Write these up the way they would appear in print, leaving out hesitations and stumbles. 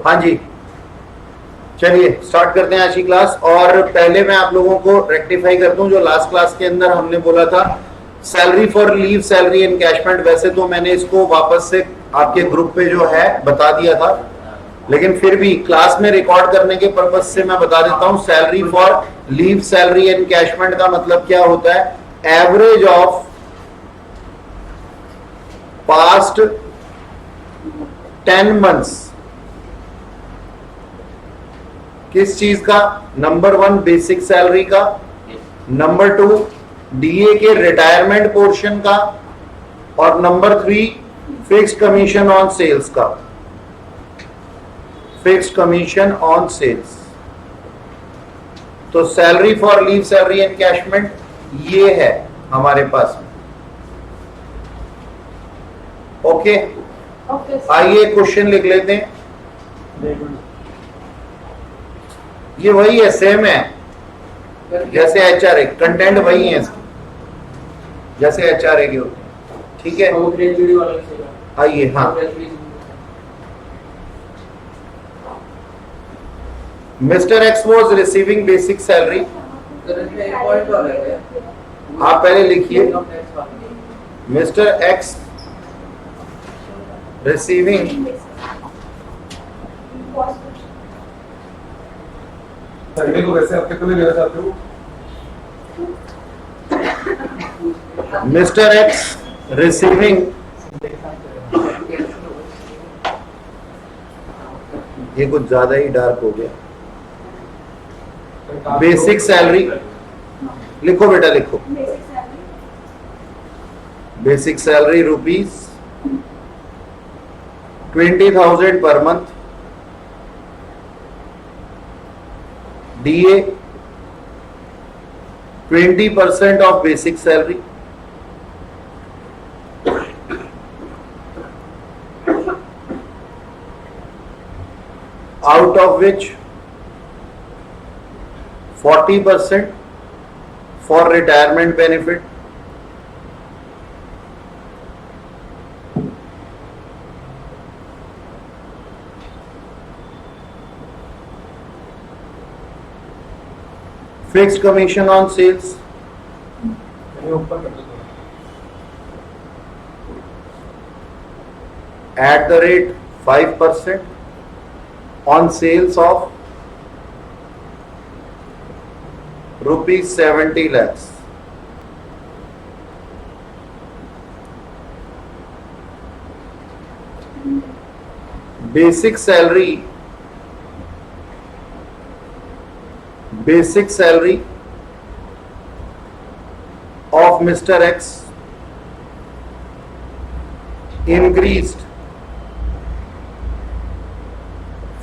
हाँ जी, चलिए स्टार्ट करते हैं आज की क्लास। और पहले मैं आप लोगों को रेक्टिफाई कर दूं, जो लास्ट क्लास के अंदर हमने बोला था salary for leave, salary encashment, वैसे तो मैंने इसको वापस से आपके ग्रुप पे जो है बता दिया था, लेकिन फिर भी क्लास में रिकॉर्ड करने के पर्पज से मैं बता देता हूं। Salary for leave, salary encashment का मतलब क्या होता है? Average of past 10 months. किस चीज का? नंबर 1 बेसिक सैलरी का, नंबर 2 डीए के रिटायरमेंट पोर्शन का, और number 3 fixed commission on sales का। Fixed commission on sales. तो salary for leave, salary encashment ये है हमारे पास में। ओके, आइए क्वेश्चन लिख लेते हैं। ये वही है, सेम है जैसे एचआरए, कंटेंट वही है जैसे एचआरए के होते हैं, ठीक है। आइए, हाँ, mister x was receiving basic salary. आप पहले लिखिए, मिस्टर एक्स रिसीविंग सर्वे को वैसे आप कितने लेना चाहते हो? मिस्टर एक्स रिसीविंग ये कुछ ज्यादा ही डार्क हो गया। बेसिक सैलरी लिखो बेटा, लिखो। Basic salary ₹20,000 per month. DA 20% of basic salary, out of which 40% for retirement benefit, fixed commission on sales, at the rate 5% on sales of ₹70 lakhs. Basic salary of Mr. X increased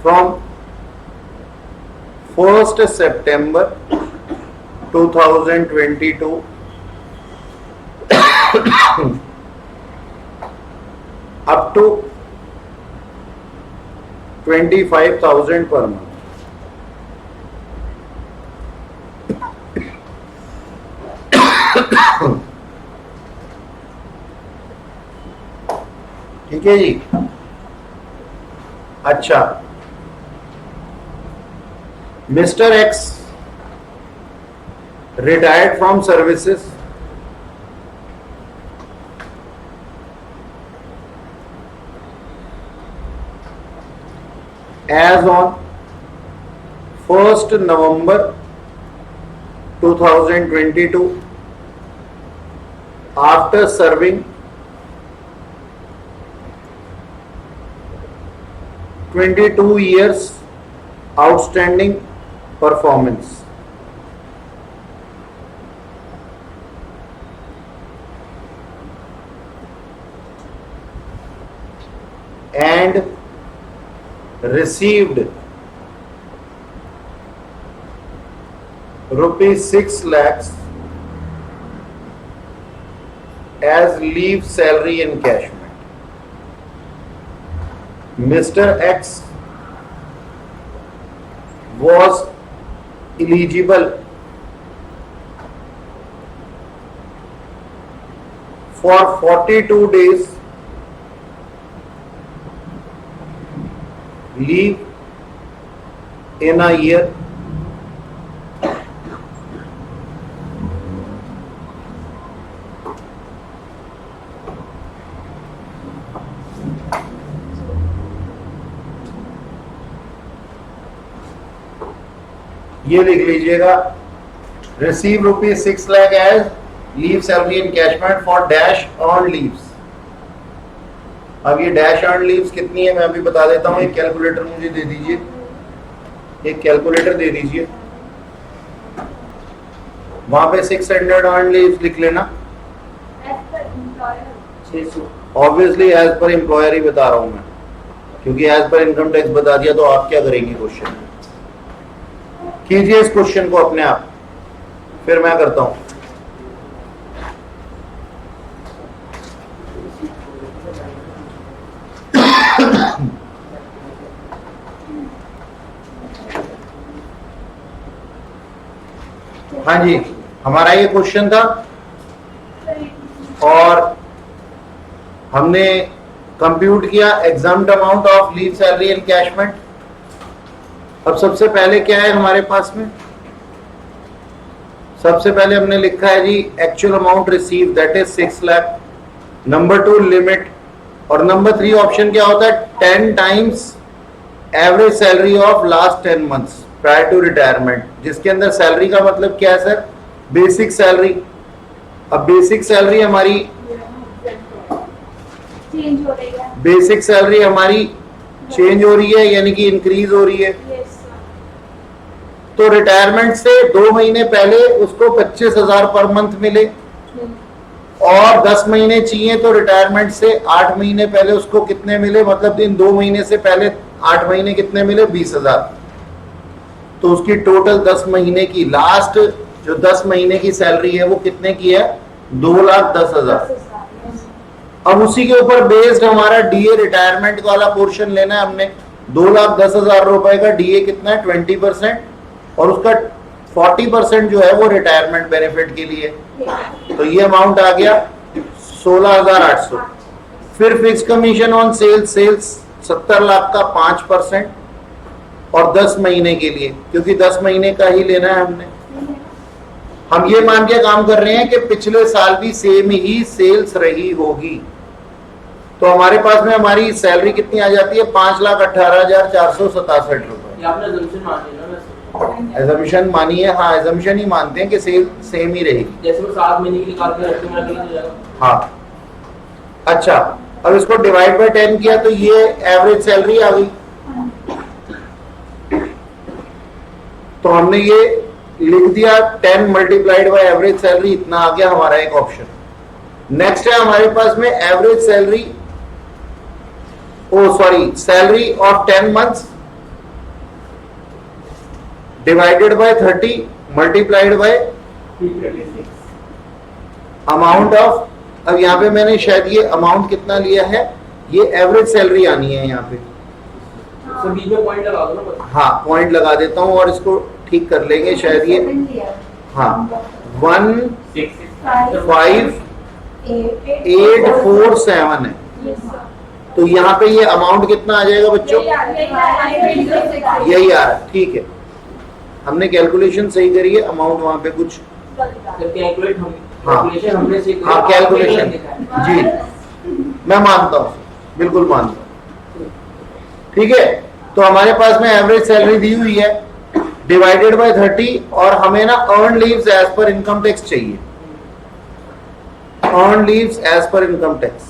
from 1st September 2022 up to 25,000 per month. ठीक है जी। अच्छा, mister x retired from services as on 1st November 2022 after serving 22 years outstanding performance, and received ₹6 lakhs as leave salary encashment. Mr. X was eligible for 42 days leave in a year ये लिख लीजिएगा, receive ₹6 lakh as leave salary encashment for dash earn leaves. अब ये dash earn leaves कितनी है मैं अभी बता देता हूँ। एक कैलकुलेटर मुझे दे दीजिए, एक कैलकुलेटर दे दीजिए, वहां पे 600 अर्न लीव्स लिख लेना। ऑब्वियसली एज पर एम्प्लॉयर ही बता रहा हूं मैं, क्योंकि एज पर इनकम टैक्स बता दिया तो आप क्या करेंगे क्वेश्चन। कीजिए इस क्वेश्चन को अपने आप, फिर मैं करता हूं। हाँ जी, हमारा ये क्वेश्चन था और हमने कंप्यूट किया examined amount of leave salary encashment. अब सबसे पहले क्या है हमारे पास में, सबसे पहले हमने लिखा है जी actual amount receive that is 6 lakh. Number 2 limit, और नंबर 3 ऑप्शन क्या होता है 10 times average salary of last 10 months prior to retirement, जिसके अंदर सैलरी का मतलब क्या है सर, बेसिक सैलरी। अब बेसिक सैलरी हमारी बेसिक सैलरी हमारी चेंज हो रही है, यानी कि इंक्रीज हो रही है। तो रिटायरमेंट से 2 महीने पहले उसको 25,000 पर मंथ मिले, और 10 महीने चाहिए तो रिटायरमेंट से 8 महीने पहले उसको कितने मिले, मतलब इन 2 महीने से पहले 8 महीने कितने मिले 20,000। तो उसकी टोटल 10 महीने की लास्ट जो 10 महीने की सैलरी है वो कितने की है 2,10,000। अब उसी के ऊपर बेस्ड हमारा डीए रिटायरमेंट वाला पोर्शन लेना है हमने। 2,10,000 रुपए का डीए कितना है 20%, और उसका 40% जो है वो रिटायरमेंट बेनिफिट के लिए। तो ये अमाउंट आ गया 16,800। फिर fix commission on sales, sales 70 lakh का 5% और 10 महीने के लिए, क्योंकि 10 महीने का ही लेना है हमने। हम ये मान के काम कर रहे हैं कि पिछले साल भी सेम ही सेल्स रही होगी। तो हमारे पास में हमारी सैलरी कितनी आ जाती है 5,18,467 रुपए। एजम्पशन मानी है, हाँ एजम्पशन ही मानते हैं कि सेल सेम ही रहेगी, जैसे वो 7 महीने की निकाल के रखते हैं। हाँ अच्छा, अब इसको डिवाइड बाय 10 किया तो ये एवरेज सैलरी आ गई। तो हमने ये लिख दिया 10 मल्टीप्लाइड बाय एवरेज सैलरी, इतना आ गया हमारा एक ऑप्शन। नेक्स्ट है हमारे पास में average salary, salary of 10 months divided by 30 multiplied by amount of, अब यहाँ पे मैंने शायद ये अमाउंट कितना लिया है, ये एवरेज सैलरी आनी है यहाँ पे। बीच में पॉइंट लगा दो ना। हाँ पॉइंट लगा देता हूँ और इसको ठीक कर लेंगे शायद ये, हाँ 1,5,8,4,7 है। तो यहाँ पे ये अमाउंट कितना आ जाएगा बच्चों, यही आ रहा है, ठीक है। हमने कैलकुलेशन सही करी है, अमाउंट वहां पे कुछ हाँ कैलकुलेशन जी मैं मानता हूँ, बिल्कुल मानता हूँ, ठीक है। तो हमारे पास में एवरेज सैलरी दी हुई है डिवाइडेड बाय 30, और हमें ना earn leaves as per income tax चाहिए, earn leaves as per income tax.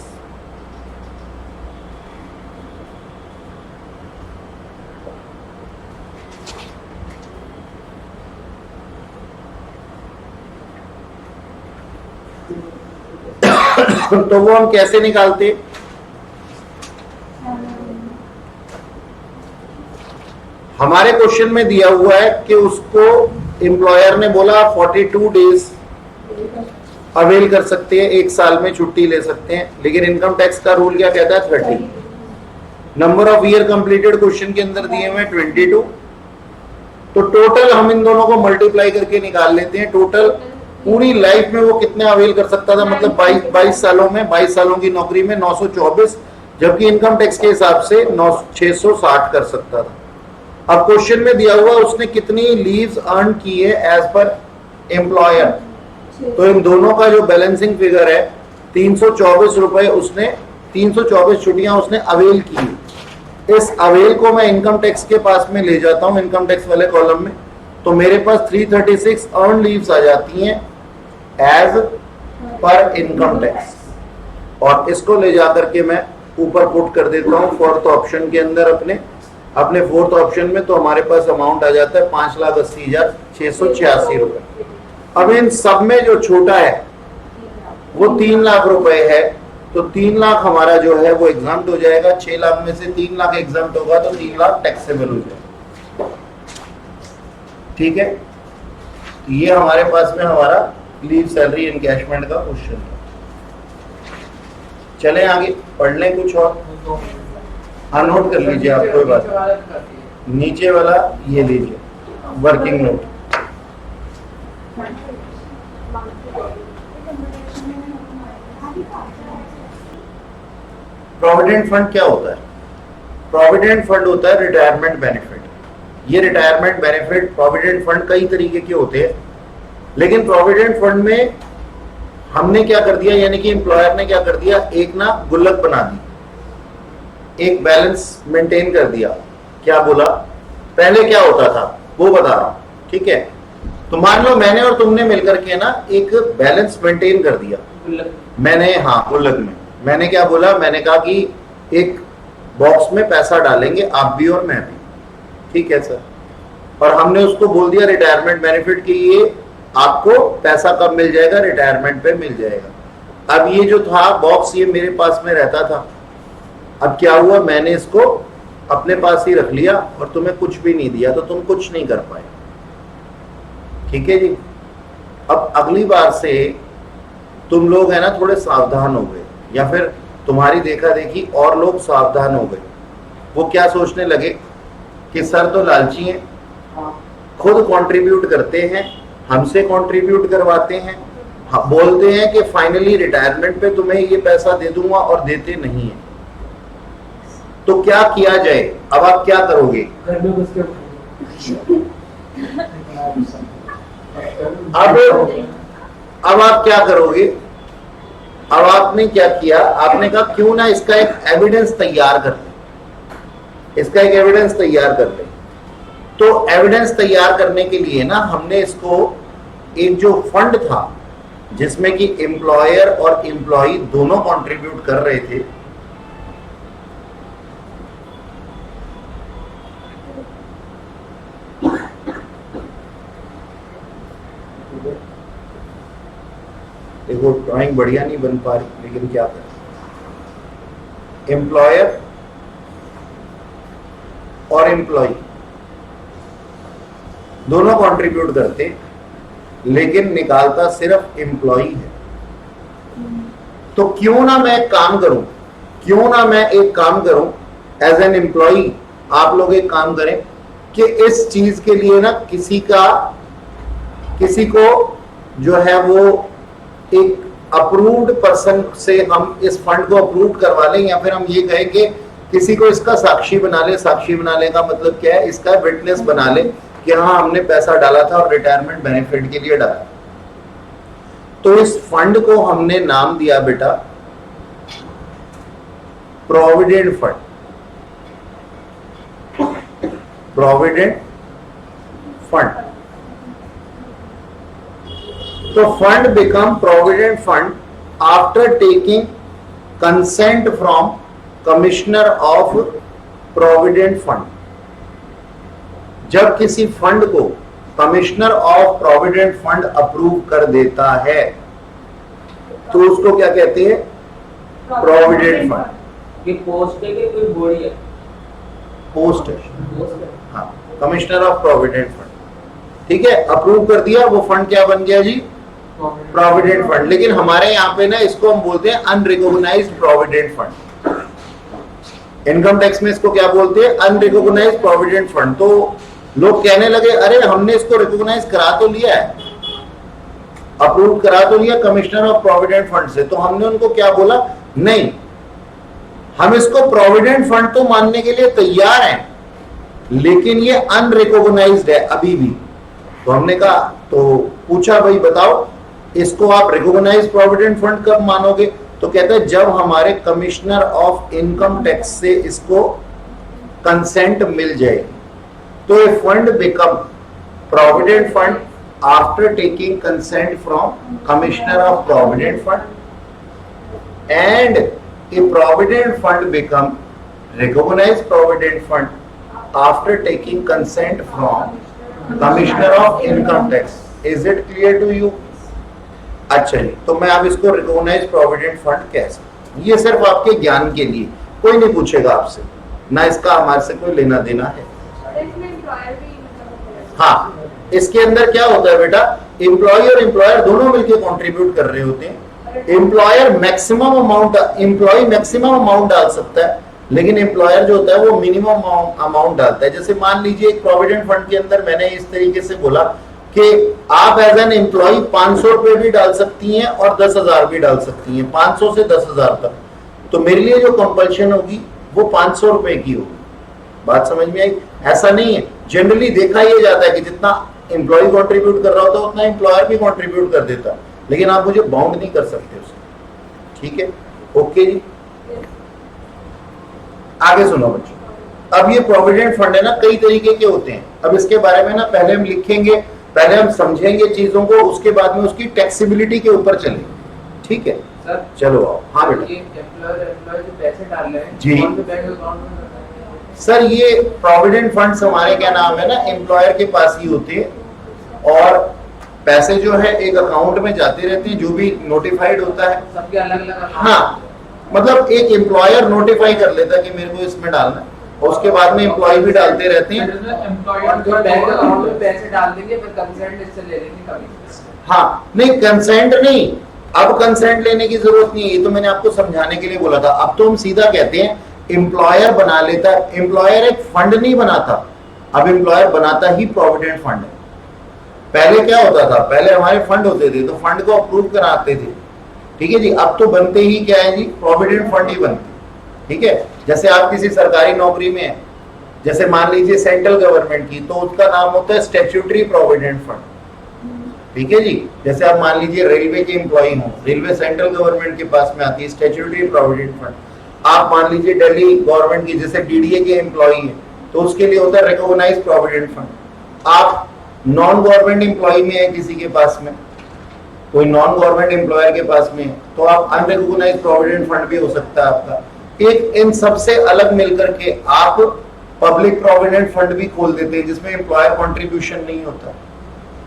तो वो हम कैसे निकालते, हमारे क्वेश्चन में दिया हुआ है कि उसको एम्प्लॉयर ने बोला 42 डेज अवेल कर सकते हैं, एक साल में छुट्टी ले सकते हैं, लेकिन इनकम टैक्स का रूल क्या कहता है 30। Number of year completed question के अंदर दिए हुए 22। तो टोटल हम इन दोनों को मल्टीप्लाई करके निकाल लेते हैं। टोटल पूरी लाइफ में वो कितने अवेल कर सकता था, मतलब 22 सालों में, 22 सालों की नौकरी में 924 जबकि इनकम टैक्स के हिसाब से 660 कर सकता था। अब क्वेश्चन में दिया हुआ उसने कितनी लीव्स अर्न की है एज पर एम्प्लॉयर, तो इन दोनों का जो बैलेंसिंग फिगर है 324 रुपए, उसने 324 छुट्टियां उसने अवेल की। इस अवेल को मैं इनकम टैक्स के पास में ले जाता हूं, इनकम टैक्स वाले कॉलम में, तो मेरे पास 336 अर्न लीव्स आ जाती हैं एज पर इनकम टैक्स, और इसको ले जाकर के मैं ऊपर पुट कर देता हूं फोर्थ ऑप्शन के अंदर, अपने फोर्थ ऑप्शन में, तो हमारे पास अमाउंट आ जाता है 5,80,686 रुपए। अब इन सब में जो छोटा है वो 3 लाख रुपए है, तो 3 लाख हमारा जो है वो एग्जाम्प्ट हो जाएगा। 6 लाख में से 3 लाख एग्जाम्प्ट होगा तो 3 लाख टैक्सेबल हो जाएगा। ठीक है, तो ये हमारे पास में हमारा लीव सैलरी एनकैशमेंट का क्वेश्चन है। चले आगे पढ़ लें कुछ और। हाँ, नोट कर लीजिए आप, कोई बात नहीं। नीचे वाला ये लीजिए, वर्किंग नोट। प्रोविडेंट फंड क्या होता है? प्रोविडेंट फंड होता है रिटायरमेंट बेनिफिट। ये रिटायरमेंट बेनिफिट, प्रोविडेंट फंड कई तरीके के होते हैं, लेकिन प्रोविडेंट फंड में हमने क्या कर दिया, यानी कि एम्प्लॉयर ने क्या कर दिया, एक ना गुल्लक बना दी, एक बैलेंस मेंटेन कर दिया। क्या बोला, पहले क्या होता था वो बता रहा हूं, ठीक है। तो मान लो मैंने और तुमने मिलकर के ना एक बैलेंस मेंटेन कर दिया। मैंने, हाँ, गुल्लक में मैंने क्या बोला, मैंने कहा कि एक बॉक्स में पैसा डालेंगे आप भी और मैं भी, ठीक है सर, और हमने उसको बोल दिया रिटायरमेंट बेनिफिट की ये आपको पैसा कब मिल जाएगा, रिटायरमेंट पे मिल जाएगा। अब ये जो था बॉक्स, ये मेरे पास में रहता था। अब क्या हुआ, मैंने इसको अपने पास ही रख लिया और तुम्हें कुछ भी नहीं दिया, तो तुम कुछ नहीं कर पाए, ठीक है जी। अब अगली बार से तुम लोग है ना थोड़े सावधान हो गए, या फिर तुम्हारी देखा देखी और लोग सावधान हो गए। वो क्या सोचने लगे कि सर तो लालची हैं, खुद कंट्रीब्यूट करते हैं, हमसे कंट्रीब्यूट करवाते हैं, बोलते हैं कि फाइनली रिटायरमेंट पे तुम्हें ये पैसा दे दूंगा और देते नहीं है। तो क्या किया जाए, अब आप क्या करोगे? अब आप क्या करोगे? अब आपने क्या किया, आपने कहा क्यों ना इसका एक एविडेंस तैयार कर ले, इसका एक एविडेंस तैयार कर ले। तो एविडेंस तैयार करने के लिए ना हमने इसको एक जो फंड था जिसमें कि एम्प्लॉयर और एम्प्लॉय दोनों कंट्रीब्यूट कर रहे थे, देखो ड्राइंग बढ़िया नहीं बन पा रही, लेकिन क्या करें, एम्प्लॉयर और एम्प्लॉय दोनों कंट्रीब्यूट करते, लेकिन निकालता सिर्फ एम्प्लॉय है। तो क्यों ना मैं एक काम करूं, एज एन एम्प्लॉय, आप लोग एक काम करें कि इस चीज के लिए ना किसी को जो है वो एक अप्रूव्ड पर्सन से हम इस फंड को अप्रूव करवा लें, या फिर हम ये कहें कि किसी को इसका साक्षी बना ले। साक्षी बनाने का मतलब क्या है, इसका विटनेस बना ले कि हाँ हमने पैसा डाला था और रिटायरमेंट बेनिफिट के लिए डाला। तो इस फंड को हमने नाम दिया बेटा प्रोविडेंट फंड। Provident fund. तो fund become provident fund after taking consent from commissioner of provident fund. जब किसी फंड को commissioner of provident fund approve कर देता है तो उसको क्या कहते हैं, प्रोविडेंट फंड। ये पोस्ट है कि कोई बॉडी है? पोस्ट है, हाँ, कमिश्नर ऑफ प्रोविडेंट फंड, ठीक है। अप्रूव कर दिया, वो फंड क्या बन गया जी, प्रोविडेंट फंड। लेकिन हमारे यहाँ पे ना इसको हम बोलते हैं unrecognised provident fund. Income tax में इसको क्या बोलते हैं, अनरिकॉग्नाइज्ड प्रोविडेंट फंड। तो लोग कहने लगे अरे हमने इसको रिकॉग्नाइज करा तो लिया है, अप्रूव करा तो लिया कमिश्नर ऑफ प्रोविडेंट फंड से, तो हमने उनको क्या बोला, नहीं, हम इसको प्रोविडेंट फंड तो मानने के लिए तैयार हैं, लेकिन ये अनरिकॉग्नाइज्ड है अभी भी। तो हमने कहा, तो पूछा भाई बताओ इसको आप रिकॉग्नाइज प्रोविडेंट फंड कब मानोगे? तो कहते हैं जब हमारे कमिश्नर ऑफ इनकम टैक्स से इसको कंसेंट मिल जाए। तो ये fund become provident fund after taking consent from commissioner of provident fund, and a provident fund become recognised provident fund after taking consent from commissioner of income tax. Is it clear to you? अच्छा जी, तो मैं अब इसको recognise provident fund कह सकता हूं। ये सिर्फ आपके ज्ञान के लिए, कोई नहीं पूछेगा आपसे, ना इसका हमारे से कोई लेना देना है। हाँ, इसके अंदर क्या होता है बेटा, एम्प्लॉय और एम्प्लॉयर दोनों मिलकर कंट्रीब्यूट कर रहे होते हैं। Employer maximum amount, employee maximum amount डाल सकता है, लेकिन एम्प्लॉयर जो होता है वो मिनिमम अमाउंट डालता है। जैसे मान लीजिए एक प्रोविडेंट फंड के अंदर मैंने इस तरीके से बोला कि आप एज एन एम्प्लॉय 500 रुपए भी डाल सकती हैं और 10,000 भी डाल सकती हैं, 500 से 10,000 तक। तो मेरे लिए जो कंपल्शन होगी वो 500 रुपए की होगी। बात समझ में आई? ऐसा नहीं है, जनरली देखा यह जाता है कि जितना एम्प्लॉय कंट्रीब्यूट कर रहा होता है उतना एम्प्लॉयर भी कंट्रीब्यूट कर देता, लेकिन आप मुझे बाउंड नहीं कर सकते उसको। ठीक है, ओके जी। आगे सुनो बच्चों, अब ये प्रोविडेंट फंड है ना, कई तरीके के होते हैं। अब इसके बारे में ना पहले हम लिखेंगे, पहले हम समझेंगे चीजों को, उसके बाद में उसकी टैक्सेबिलिटी के ऊपर चलेंगे। ठीक है सर, चलो आओ। हाँ बेटा। ये एम्प्लॉयर जो पैसे डाल रहे हैं जी। कौन से बैंक अकाउंट में करना है? सर ये प्रोविडेंट फंड्स हमारे क्या नाम है ना, एम्प्लॉयर के पास ही होते हैं, और पैसे जो है एक अकाउंट में जाते रहते हैं जो भी नोटिफाइड होता है। सबके अलग अलग हाँ, मतलब एक एम्प्लॉयर नोटिफाई कर लेता है कि मेरे को इसमें डालना है, और उसके बाद में एम्प्लॉय भी डालते रहते हैं। एम्प्लॉयर जो बैंक अकाउंट में पैसे डाल देंगे, फिर कंसेंट इससे ले लेंगे कभी। हाँ, नहीं कंसेंट नहीं, अब कंसेंट लेने की जरूरत नहीं है, ये तो मैंने आपको समझाने के लिए बोला था। अब तो हम सीधा कहते हैं एम्प्लॉयर बना लेता है। एम्प्लॉयर एक फंड नहीं बनाता, अब एम्प्लॉयर बनाता ही प्रोविडेंट फंड है। पहले क्या होता था, पहले हमारे फंड होते थे तो फंड को अप्रूव कराते थे। ठीक है जी, अब तो बनते ही क्या है जी, प्रोविडेंट फंड ही बनते। ठीक है, जैसे आप किसी सरकारी नौकरी में हैं, जैसे मान लीजिए सेंट्रल गवर्नमेंट की, तो उसका नाम होता है स्टैट्यूटरी प्रोविडेंट फंड। ठीक है जी, जैसे आप मान लीजिए रेलवे के एम्प्लॉय हो, रेलवे सेंट्रल गवर्नमेंट के पास में आती है स्टैट्यूटरी प्रोविडेंट फंड। आप मान लीजिए दिल्ली गवर्नमेंट की जैसे डीडीए के एम्प्लॉय हैं, तो उसके लिए होता है रिकॉग्नाइज्ड प्रोविडेंट फंड। आप नॉन गवर्नमेंट एम्प्लॉय में है, किसी के पास में कोई नॉन गवर्नमेंट एम्प्लॉयर के पास में, तो आप अनरिकॉग्नाइज्ड प्रोविडेंट फंड भी हो सकता है आपका। एक इन सबसे अलग मिलकर के आप पब्लिक प्रोविडेंट फंड भी खोल देते हैं जिसमें एम्प्लॉयर कंट्रीब्यूशन नहीं होता।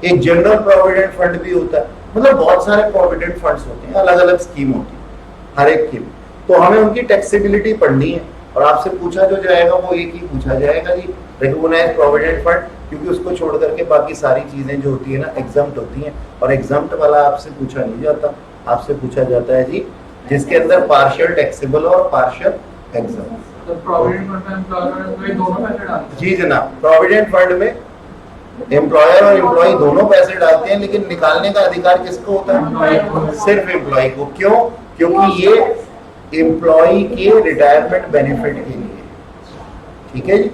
एक जनरल प्रोविडेंट फंड भी होता है, मतलब बहुत सारे प्रोविडेंट फंड्स होते हैं, अलग अलग स्कीम होती है हर एक की। तो हमें उनकी टैक्सेबिलिटी पढ़नी है, और आपसे पूछा जो जाएगा वो एक ही पूछा जाएगा जी, रिकॉग्नाइज्ड प्रोविडेंट फंड, क्योंकि उसको छोड़ करके बाकी सारी चीजें जो होती है ना एग्जम्प्ट होती हैं, और एग्जम्प्ट वाला आपसे पूछा नहीं जाता, आपसे पूछा जाता है जी जिसके अंदर पार्शियल टैक्सेबल और पार्शियल एग्जम्प्ट। तो प्रोविडेंट फंड में एम्प्लॉयर और दोनों पैसे डालते हैं? जी जनाब, प्रोविडेंट फंड में एम्प्लॉयर और एम्प्लॉय दोनों पैसे डालते हैं, लेकिन निकालने का अधिकार किसको होता है? सिर्फ एम्प्लॉय को। क्यों? क्योंकि ये एम्प्लॉय के रिटायरमेंट बेनिफिट के लिए। ठीक है जी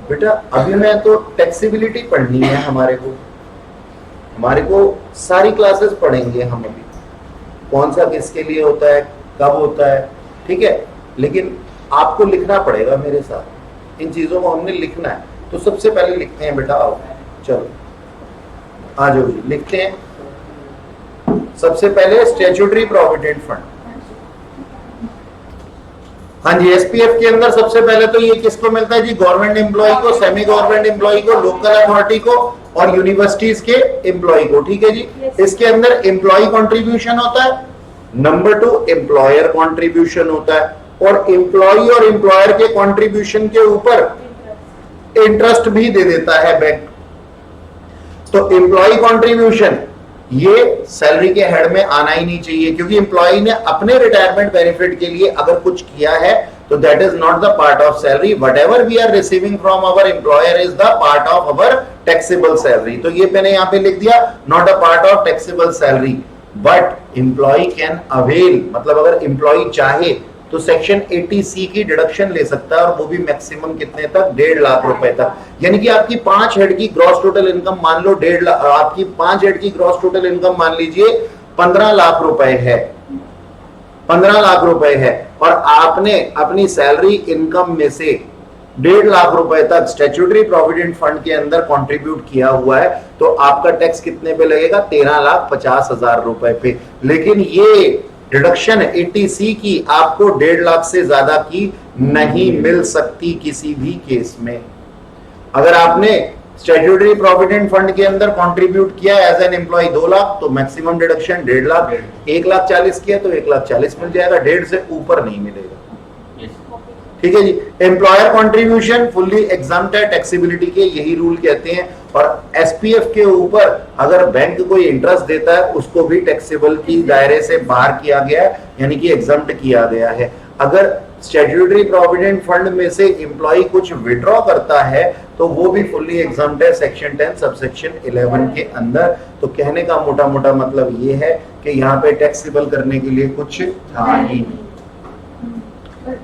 बेटा, अभी मैं तो टैक्सेबिलिटी पढ़नी है हमारे को सारी क्लासेस पढ़ेंगे हम अभी, कौन सा किसके लिए होता है, कब होता है। ठीक है, लेकिन आपको लिखना पड़ेगा मेरे साथ, इन चीजों को हमने लिखना है। तो सबसे पहले लिखते हैं बेटा, आओ चलो आ जाओ जी, लिखते हैं। सबसे पहले स्टैट्यूटरी प्रोविडेंट फंड। हाँ जी, एसपीएफ के अंदर सबसे पहले तो ये किसको मिलता है जी? गवर्नमेंट एम्प्लॉय को, सेमी गवर्नमेंट एम्प्लॉय को, लोकल अथॉरिटी को और यूनिवर्सिटीज के एम्प्लॉय को। ठीक है जी, इसके अंदर एम्प्लॉय कंट्रीब्यूशन होता है, नंबर 2 एम्प्लॉयर कंट्रीब्यूशन होता है, और एम्प्लॉय और एम्प्लॉयर के कंट्रीब्यूशन के ऊपर इंटरेस्ट भी दे देता है बैंक। तो एम्प्लॉय कंट्रीब्यूशन ये सैलरी के हेड में आना ही नहीं चाहिए, क्योंकि एम्प्लॉय ने अपने रिटायरमेंट बेनिफिट के लिए अगर कुछ किया है तो that is not the part of salary. Whatever we are receiving from our employer is the part of our taxable salary. तो ये मैंने यहाँ पे लिख दिया, not a part of taxable salary. But employee can avail, मतलब अगर employ चाहे तो सेक्शन 80C की डिडक्शन ले सकता है, और वो भी मैक्सिमम कितने तक, 1.5 लाख रुपए तक। यानी कि आपकी 5 हेड की ग्रॉस टोटल इनकम मान लो 1.5 लाख, आपकी 5 हेड की ग्रॉस टोटल इनकम मान लीजिए 15 लाख रुपए है, 15 लाख रुपए है, और आपने अपनी सैलरी इनकम में से 1.5 लाख रुपए तक स्टैट्यूटरी प्रोविडेंट फंड के अंदर कंट्रीब्यूट किया हुआ है, तो आपका टैक्स कितने पे लगेगा, 13,50,000 रुपए पे। लेकिन ये डिडक्शन 80C की आपको 1.5 लाख से ज्यादा की नहीं मिल सकती किसी भी केस में। अगर आपने स्टैट्यूटरी प्रोविडेंट फंड के अंदर कंट्रीब्यूट किया एज एन एम्प्लॉय 2 लाख, तो मैक्सिमम डिडक्शन 1.5 लाख, 1,40,000 किया तो 1,40,000 मिल जाएगा, 1.5 से ऊपर नहीं मिलेगा। ठीक है जी। एम्प्लॉयर कंट्रीब्यूशन फुल्ली एग्जम्प्ट है टैक्सेबिलिटी के, यही रूल कहते हैं। और एसपीएफ के ऊपर अगर बैंक कोई इंटरेस्ट देता है उसको भी टैक्सेबल की दायरे से बाहर किया गया है, यानी कि एग्जम्प्ट किया गया है। अगर स्टैट्यूटरी प्रोविडेंट फंड में से एम्प्लॉय कुछ विड्रॉ करता है तो वो भी फुल्ली एग्जम्प्ट है सेक्शन 10 सबसेक्शन 11 के अंदर। तो कहने का मोटा मोटा मतलब ये है कि यहाँ पे टैक्सेबल करने के लिए कुछ था ही नहीं।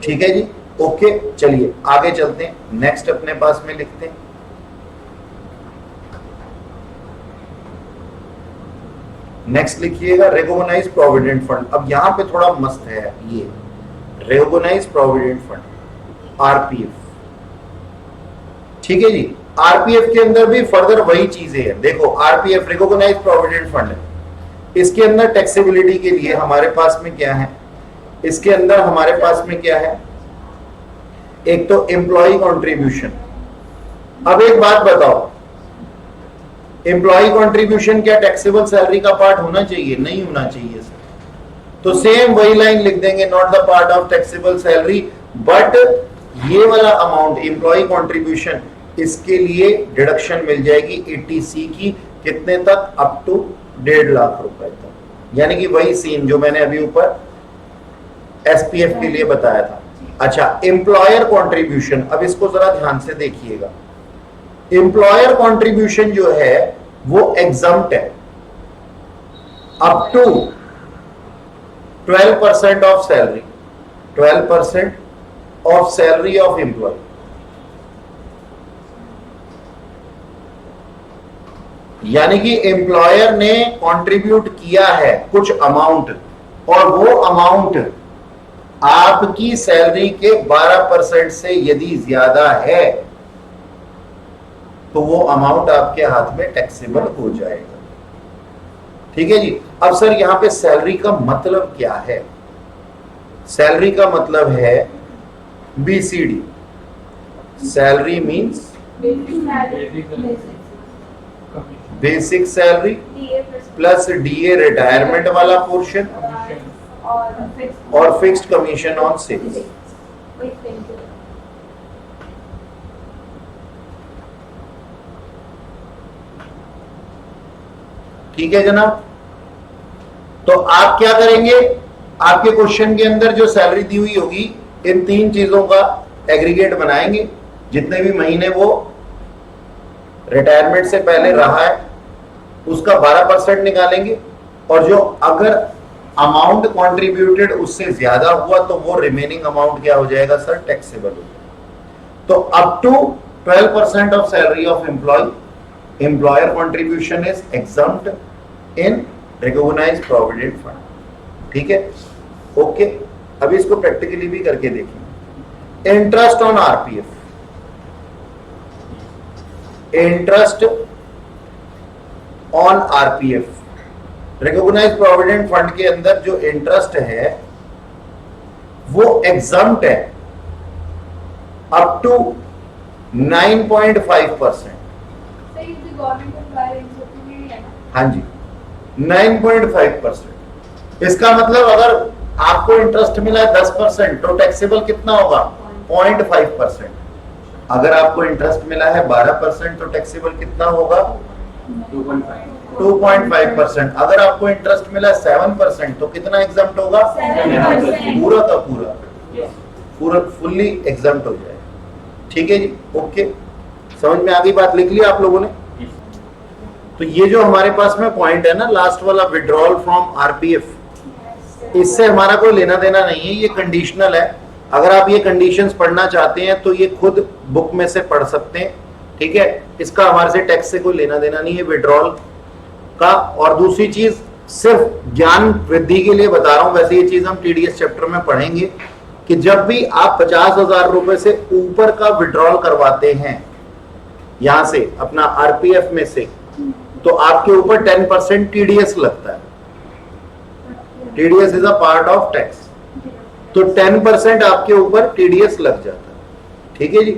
ठीक है जी, ओके। चलिए आगे चलते हैं, नेक्स्ट अपने पास में लिखते हैं। नेक्स्ट लिखिएगा रिकॉग्नाइज प्रोविडेंट फंड। अब यहां पे थोड़ा मस्त है ये रिकॉग्नाइज प्रोविडेंट फंड, आरपीएफ। ठीक है जी। आरपीएफ के अंदर भी फर्दर वही चीजें हैं। देखो आरपीएफ रिकॉग्नाइज प्रोविडेंट फंड है, इसके अंदर टैक्सेबिलिटी के लिए हमारे पास में क्या है, इसके अंदर हमारे पास में क्या है, एक तो एम्प्लॉय कंट्रीब्यूशन। अब एक बात बताओ, एम्प्लॉय कंट्रीब्यूशन क्या टैक्सेबल सैलरी का पार्ट होना चाहिए? नहीं होना चाहिए सर। तो सेम वही लाइन लिख देंगे, not the part of taxable salary, but ये वाला अमाउंट एम्प्लॉय कंट्रीब्यूशन, इसके लिए डिडक्शन मिल जाएगी 80C की, कितने तक, अप टू 1.5 लाख रुपए तक। यानी कि वही सीन जो मैंने अभी ऊपर एसपीएफ के लिए बताया था। अच्छा, एम्प्लॉयर कंट्रीब्यूशन, अब इसको जरा ध्यान से देखिएगा। एम्प्लॉयर कंट्रीब्यूशन जो है वो एग्जम्प्ट है up to 12% of salary, 12% of salary of employee. यानी कि एम्प्लॉयर ने कंट्रीब्यूट किया है कुछ अमाउंट, और वो अमाउंट आपकी सैलरी के 12% से यदि ज्यादा है तो वो अमाउंट आपके हाथ में टैक्सेबल हो जाएगा। ठीक है जी। अब सर यहां पे सैलरी का मतलब क्या है? सैलरी का मतलब है BCD. Salary means basic salary plus DA retirement वाला पोर्शन और फिक्स्ड कमीशन ऑन सेल्स। ठीक है जनाब। तो आप क्या करेंगे, आपके क्वेश्चन के अंदर जो सैलरी दी हुई होगी इन 3 चीजों का एग्रीगेट बनाएंगे, जितने भी महीने वो रिटायरमेंट से पहले रहा है उसका 12% निकालेंगे, और जो अगर अमाउंट कंट्रीब्यूटेड उससे ज्यादा हुआ तो वो रिमेनिंग अमाउंट क्या हो जाएगा सर, टैक्सेबल हो जाएगा। तो up to 12% of salary of employee, employer contribution is exempt in recognised provident fund. ठीक है, ओके। अभी इसको प्रैक्टिकली भी करके देखेंगे। Interest on RPF, interest on RPF, recognised provident fund के अंदर जो इंटरेस्ट है वो एग्जम्प्ट है अप टू 9.5%। हाँ जी, 9.5%। इसका मतलब अगर आपको इंटरेस्ट मिला है 10% तो टैक्सेबल कितना होगा, 0.5%। अगर आपको इंटरेस्ट मिला है 12% तो टैक्सेबल कितना होगा, 2.5%। अगर आपको इंटरेस्ट मिला 7% तो कितना एग्जम्प्ट होगा, पूरा का पूरा फुल्ली एग्जम्प्ट हो जाएगा। ठीक है जी, ओके। समझ में आ गई बात, लिख लिया आप लोगों ने? तो ये जो हमारे पास में पॉइंट है ना लास्ट वाला, विड्रॉल फ्रॉम आरपीएफ, इससे हमारा कोई लेना देना नहीं है, ये कंडीशनल है। अगर आप ये कंडीशंस पढ़ना चाहते हैं तो ये खुद बुक में से पढ़ सकते हैं, ठीक है। इसका हमारे से टैक्स से कोई लेना देना नहीं है विड्रॉल का। और दूसरी चीज सिर्फ ज्ञान वृद्धि के लिए बता रहा हूं, वैसे ये चीज हम टीडीएस चैप्टर में पढ़ेंगे कि जब भी आप 50,000 रुपए से ऊपर का विड्रॉल करवाते हैं यहां से अपना आरपीएफ में से, तो आपके ऊपर 10% टीडीएस लगता है। TDS is a part of tax, तो 10% आपके ऊपर टीडीएस लग जाता है, ठीक है जी।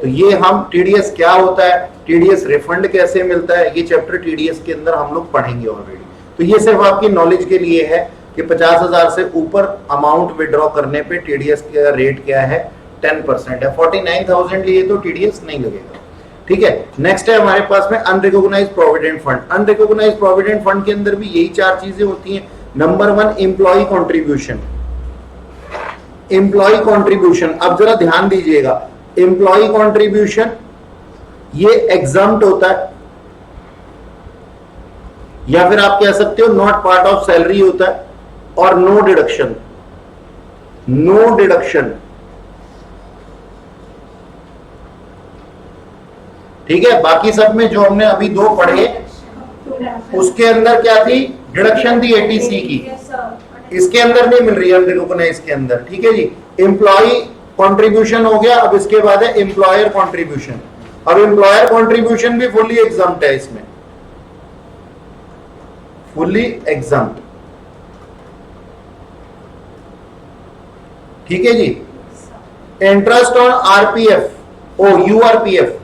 तो ये हम टीडीएस क्या होता है, टीडीएस रिफंड कैसे मिलता है, ये चैप्टर टीडीएस के अंदर हम लोग पढ़ेंगे ऑलरेडी। तो ये सिर्फ आपकी नॉलेज के लिए है कि 50,000 से ऊपर अमाउंट विड्रॉ करने पे टीडीएस का रेट क्या है, 10% है। 49,000 लिए तो टीडीएस नहीं लगेगा, ठीक है। नेक्स्ट है हमारे पास में unrecognised provident fund. Unrecognised provident fund के अंदर भी यही 4 चीजें होती हैं। Number 1 employee contribution. Employee contribution, अब जरा ध्यान दीजिएगा, एम्प्लॉय कॉन्ट्रीब्यूशन ये एग्जम्प्ट होता है, या फिर आप कह सकते हो नॉट पार्ट ऑफ सैलरी होता है, और नो डिडक्शन। नो डिडक्शन, ठीक है। बाकी सब में जो हमने अभी 2 पढ़े उसके अंदर क्या थी, डिडक्शन थी 80C की, इसके अंदर नहीं मिल रही है अनरिकॉग्नाइज के अंदर, ठीक है जी। एम्प्लॉय कंट्रीब्यूशन हो गया, अब इसके बाद है एम्प्लॉयर कंट्रीब्यूशन। अब एम्प्लॉयर कंट्रीब्यूशन भी फुल्ली एग्जम्प्ट है, इसमें फुल्ली एग्जम्प्ट, ठीक है जी। Interest on RPF or URPF,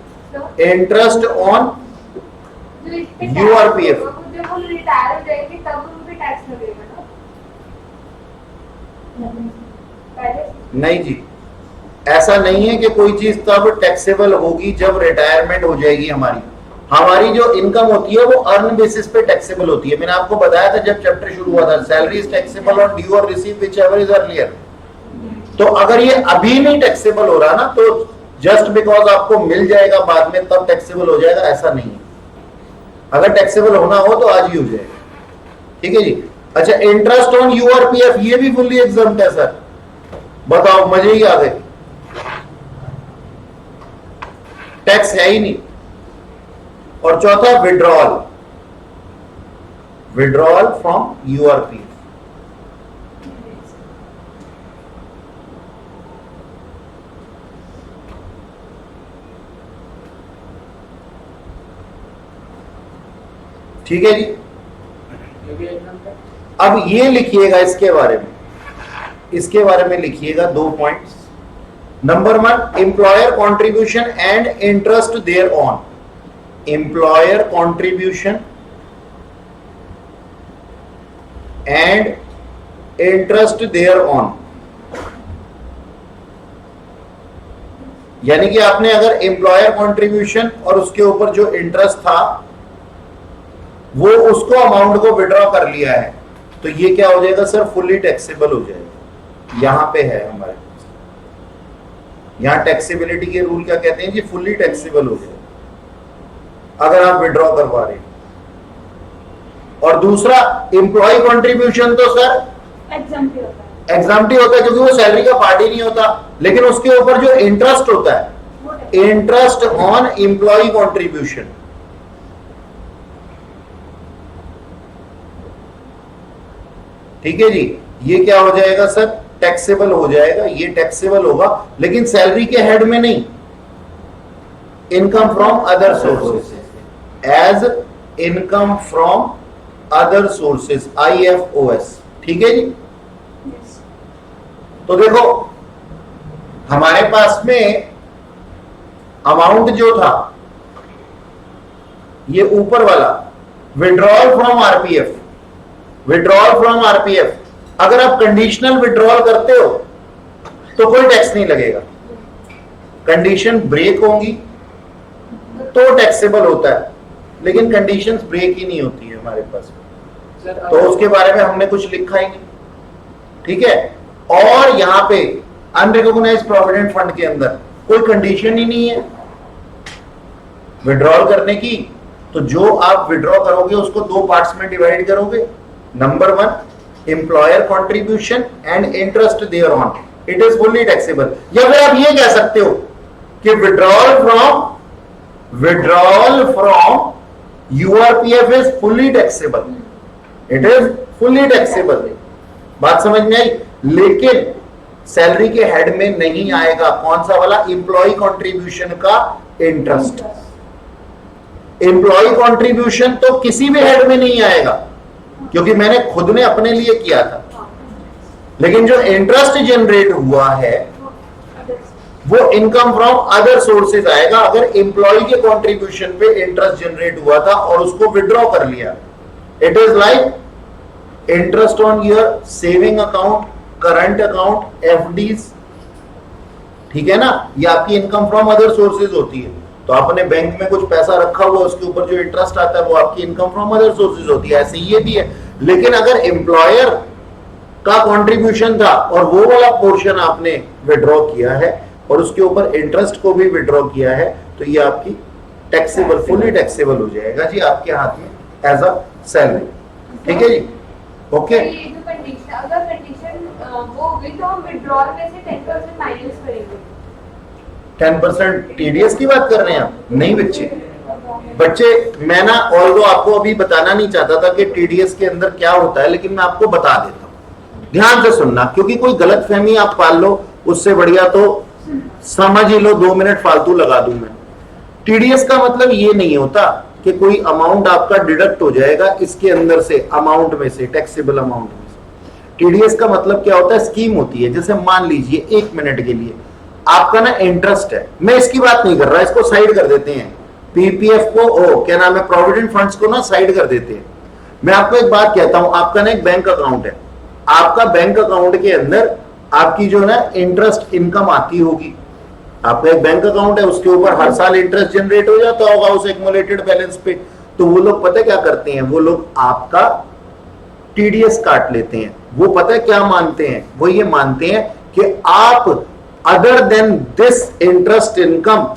interest on URPF, जब हम रिटायर हो जाएंगे तब उन पे टैक्स लगेगा ना? नहीं जी, ऐसा नहीं है कि कोई चीज तब टैक्सेबल होगी जब रिटायरमेंट हो जाएगी। हमारी जो इनकम होती है वो अर्न बेसिस पे टैक्सेबल होती है। मैंने आपको बताया था जब चैप्टर शुरू हुआ था, salary is taxable on due और रिसीव व्हिचएवर इज अर्लियर। तो अगर ये अभी नहीं टैक्सेबल हो रहा ना, तो जस्ट बिकॉज आपको मिल जाएगा बाद में तब टैक्सेबल हो जाएगा, ऐसा नहीं है। अगर टैक्सेबल होना हो तो आज ही हो जाएगा, ठीक है जी। अच्छा, इंटरेस्ट ऑन यूआरपीएफ ये भी फुल्ली एग्जम्प्ट है सर, बताओ मजे ही आ गए, टैक्स है ही नहीं। और चौथा विड्रॉल, विड्रॉल फ्रॉम यूआरपीएफ। ठीक है जी। अब ये लिखिएगा इसके बारे में, इसके बारे में लिखिएगा 2 points. Number 1 employer contribution and interest thereon. Employer contribution and interest thereon, यानी कि आपने अगर एम्प्लॉयर कॉन्ट्रीब्यूशन और उसके ऊपर जो इंटरेस्ट था वो उसको अमाउंट को विड्रॉ कर लिया है, तो ये क्या हो जाएगा सर, फुल्ली टैक्सेबल हो जाएगा। यहां पे है हमारे पास, यहां टैक्सेबिलिटी के रूल क्या कहते हैं जी, फुल्ली टैक्सेबल हो जाएगा अगर आप विड्रॉ करवा रहे हैं। और दूसरा एम्प्लॉय कंट्रीब्यूशन तो सर एग्जाम्पल होता है, एग्जाम्प्टिव होता है क्योंकि वो सैलरी का पार्ट ही नहीं होता, लेकिन उसके ऊपर जो इंटरेस्ट होता है, इंटरेस्ट ऑन एम्प्लॉय कंट्रीब्यूशन, ठीक है जी, ये क्या हो जाएगा सर, टैक्सेबल हो जाएगा। ये टैक्सेबल होगा लेकिन सैलरी के हेड में नहीं, income from other sources, as income from other sources, IFOS, ठीक है जी। तो देखो हमारे पास में अमाउंट जो था ये ऊपर वाला withdrawal from RPF, withdrawal from RPF, अगर आप कंडीशनल विड्रॉल करते हो तो कोई टैक्स नहीं लगेगा। कंडीशन ब्रेक होंगी तो टैक्सेबल होता है, लेकिन कंडीशंस ब्रेक ही नहीं होती है हमारे पास, तो उसके बारे में हमने कुछ लिखा ही नहीं, ठीक है। और यहां पे अनरिकॉग्नाइज्ड प्रोविडेंट फंड के अंदर कोई कंडीशन ही नहीं है विड्रॉल करने की, तो जो आप विड्रॉ करोगे उसको दो पार्ट्स में डिवाइड करोगे। Number one employer contribution and interest thereon, it is fully taxable. या फिर आप ये कह सकते हो कि withdrawal from URPF is fully taxable, it is fully taxable. बात समझ में आई? लेकिन सैलरी के हेड में नहीं आएगा। कौन सा वाला? एम्प्लॉय कंट्रीब्यूशन का इंटरेस्ट। एम्प्लॉय कंट्रीब्यूशन तो किसी भी हेड में नहीं आएगा क्योंकि मैंने खुद ने अपने लिए किया था, लेकिन जो इंटरेस्ट जनरेट हुआ है वो इनकम फ्रॉम अदर सोर्सेज आएगा। अगर एम्प्लॉय के कंट्रीब्यूशन पे इंटरेस्ट जनरेट हुआ था और उसको विड्रॉ कर लिया, it is like interest on your saving account, current account, FDs, ठीक है ना? ये आपकी इनकम फ्रॉम अदर सोर्सेज होती है। तो आपने बैंक में कुछ पैसा रखा हुआ, उसके ऊपर जो इंटरेस्ट आता है वो आपकी इनकम फ्रॉम अदर सोर्सेज होती है। ऐसे ही ये भी है। लेकिन अगर एम्प्लॉयर का कंट्रीब्यूशन था और वो वाला पोर्शन आपने विड्रॉ किया है और उसके ऊपर इंटरेस्ट को भी विड्रॉ किया है, तो ये आपकी टैक्सेबल, फुली टैक्सेबल हो जाएगा जी आपके हाथ में एज अ सैलरी। ठीक है जी, ओके। ये जो कंडीशन, अगर कंडीशन वो होगी तो हम विड्रॉल में से 10% माइनस करेंगे। 10% टीडीएस की बात कर रहे हैं आप? नहीं बच्चे मैं ना ऑल्दो आपको अभी बताना नहीं चाहता था कि टीडीएस के अंदर क्या होता है, लेकिन मैं आपको बता देता हूं। ध्यान से सुनना, क्योंकि कोई गलतफहमी आप पाल लो उससे बढ़िया तो समझ ही लो, 2 मिनट फालतू लगा दूं मैं। टीडीएस का मतलब ये नहीं होता कि कोई अमाउंट आपका डिडक्ट हो जाएगा इसके अंदर से, अमाउंट में से, टैक्सेबल अमाउंट में से। टीडीएस का मतलब क्या होता है? स्कीम होती है। जैसे मान लीजिए 1 मिनट के लिए आपका ना इंटरेस्ट है, मैं इसकी बात नहीं कर रहा, इसको साइड कर देते हैं, पीपीएफ को, क्या नाम है, प्रोविडेंट फंड्स को ना साइड कर देते हैं। मैं आपको एक बात कहता हूं, आपका ना एक बैंक अकाउंट है, आपका बैंक अकाउंट के अंदर आपकी जो ना इंटरेस्ट इनकम आती होगी। आपका एक बैंक अकाउंट है, उसके ऊपर हर साल इंटरेस्ट जनरेट हो जाता होगा उस एक्युमुलेटेड बैलेंस पे। तो वो लोग पता है क्या करते हैं? वो लोग आपका टीडीएस काट लेते हैं। वो पता है क्या मानते हैं? वो ये मानते हैं कि आप other than this interest income,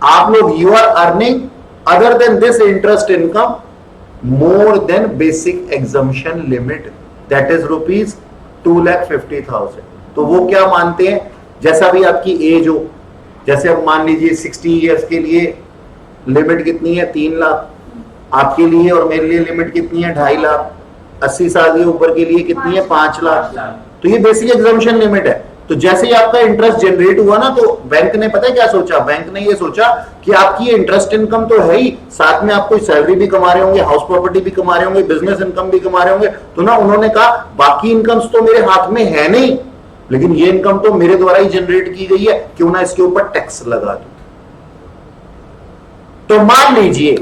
आप लोग you are earning other than this interest income more than basic exemption limit, that is ₹2,50,000। तो वो क्या मानते हैं? जैसा भी आपकी एज हो, जैसे अब मान लीजिए 60 इयर्स के लिए लिमिट कितनी है? 3 लाख आपके लिए, और मेरे लिए लिमिट कितनी है? 2.5 लाख। 80 साल के ऊपर के लिए कितनी है? 5 लाख। तो ये बेसिक एग्जम्पशन लिमिट है। तो जैसे ही आपका इंटरेस्ट जनरेट हुआ ना, तो बैंक ने पता है क्या सोचा? बैंक ने ये सोचा कि आपकी इंटरेस्ट इनकम तो है ही, साथ में आप कोई सैलरी भी कमा रहे होंगे, हाउस प्रॉपर्टी भी कमा रहे होंगे, बिजनेस इनकम भी कमा रहे होंगे। तो ना उन्होंने कहा बाकी इनकम्स तो मेरे हाथ में है नहीं, लेकिन ये इनकम तो मेरे द्वारा ही जनरेट की गई है, क्यों ना इसके ऊपर टैक्स लगा दूं। तो मान लीजिए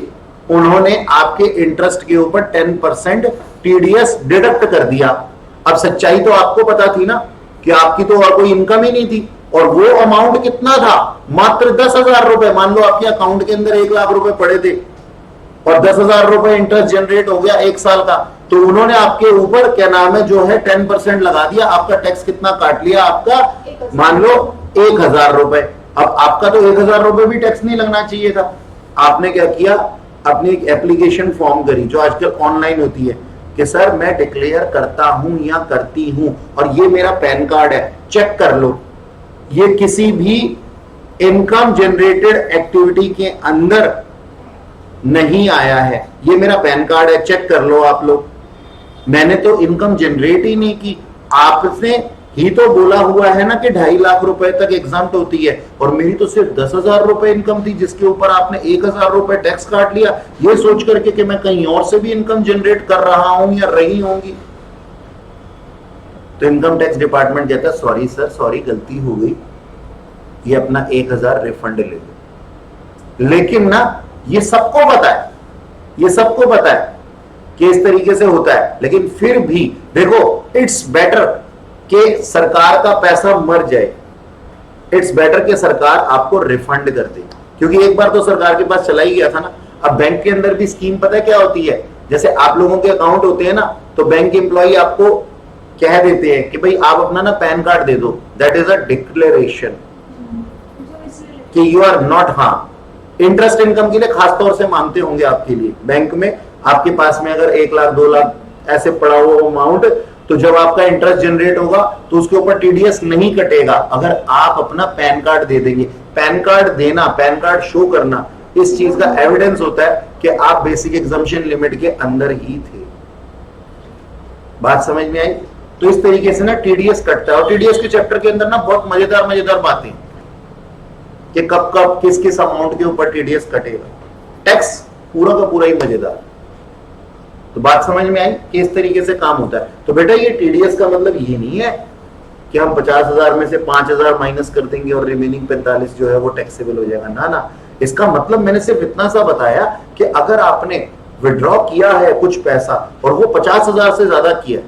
उन्होंने आपके इंटरेस्ट के ऊपर 10% टीडीएस डिडक्ट कर दिया। अब सच्चाई तो आपको पता थी ना कि आपकी तो और कोई इनकम ही नहीं थी, और वो अमाउंट कितना था? मात्र 10,000 रुपए। मान लो आपके अकाउंट के अंदर 1 लाख रुपए पड़े थे और 10,000 रुपए इंटरेस्ट जनरेट हो गया 1 साल का, तो उन्होंने आपके ऊपर क्या नाम है जो है 10% लगा दिया। आपका टैक्स कितना काट लिया? आपका मान लो 1,000 रुपए। अब आपका तो 1,000 रुपए भी टैक्स नहीं लगना चाहिए था। आपने क्या किया? अपनी एक एप्लीकेशन फॉर्म करी जो आजकल ऑनलाइन होती है कि सर मैं डिक्लेयर करता हूं या करती हूं और ये मेरा पैन कार्ड है, चेक कर लो। ये किसी भी इनकम जनरेटेड एक्टिविटी के अंदर नहीं आया है, ये मेरा पैन कार्ड है, चेक कर लो आप लोग। मैंने तो इनकम जनरेट ही नहीं की, आपने ही तो बोला हुआ है ना कि 2.5 लाख रुपए तक एग्जाम्प्ट होती है, और मेरी तो सिर्फ 10,000 रुपए इनकम थी जिसके ऊपर आपने 1,000 रुपए टैक्स काट लिया, ये सोच करके कि मैं कहीं और से भी इनकम जनरेट कर रहा हूं या रही होंगी। तो इनकम टैक्स डिपार्टमेंट कहता है सॉरी सर, सॉरी गलती हो गई, ये अपना 1,000 रिफंड ले लो। लेकिन ना ये सबको पता है, ये सबको पता है कि इस तरीके से होता है, लेकिन फिर भी देखो इट्स बेटर कि सरकार का पैसा मर जाए, इट्स बेटर कि सरकार आपको रिफंड कर दे, क्योंकि एक बार तो सरकार के पास चला ही गया था ना। अब बैंक के अंदर भी स्कीम पता है क्या होती है? जैसे आप लोगों के अकाउंट होते हैं ना, तो बैंक एम्प्लॉय आपको कह देते हैं कि भाई आप अपना ना पैन कार्ड दे दो, दैट इज अ डिक्लेरेशन कि यू आर नॉट, हाँ इंटरेस्ट इनकम के लिए खास तौर से मांगते होंगे आपके लिए। बैंक में आपके पास में अगर 1 लाख 2 लाख ऐसे पड़ा हुआ अमाउंट, तो जब आपका इंटरेस्ट जनरेट होगा तो उसके ऊपर टीडीएस नहीं कटेगा अगर आप अपना पैन कार्ड दे देंगे। पैन कार्ड देना, पैन कार्ड शो करना इस चीज का एविडेंस होता है कि आप बेसिक एग्जम्पशन लिमिट के अंदर ही थे। बात समझ में आई? तो इस तरीके से ना टीडीएस कटता है। और टीडीएस के चैप्टर के अंदर ना बहुत मजेदार बातें कि कब कब किस किस अमाउंट के ऊपर टीडीएस कटेगा। टैक्स पूरा का पूरा ही मजेदार। तो बात समझ में आई कि इस तरीके से काम होता है। तो बेटा ये टीडीएस का मतलब ये नहीं है कि हम 50,000 में से 5,000 माइनस कर देंगे और रिमेनिंग 45 जो है वो टैक्सेबल हो जाएगा। ना ना, इसका मतलब मैंने सिर्फ इतना सा बताया कि अगर आपने विड्रॉ किया है कुछ पैसा और वो 50,000 से ज्यादा किया,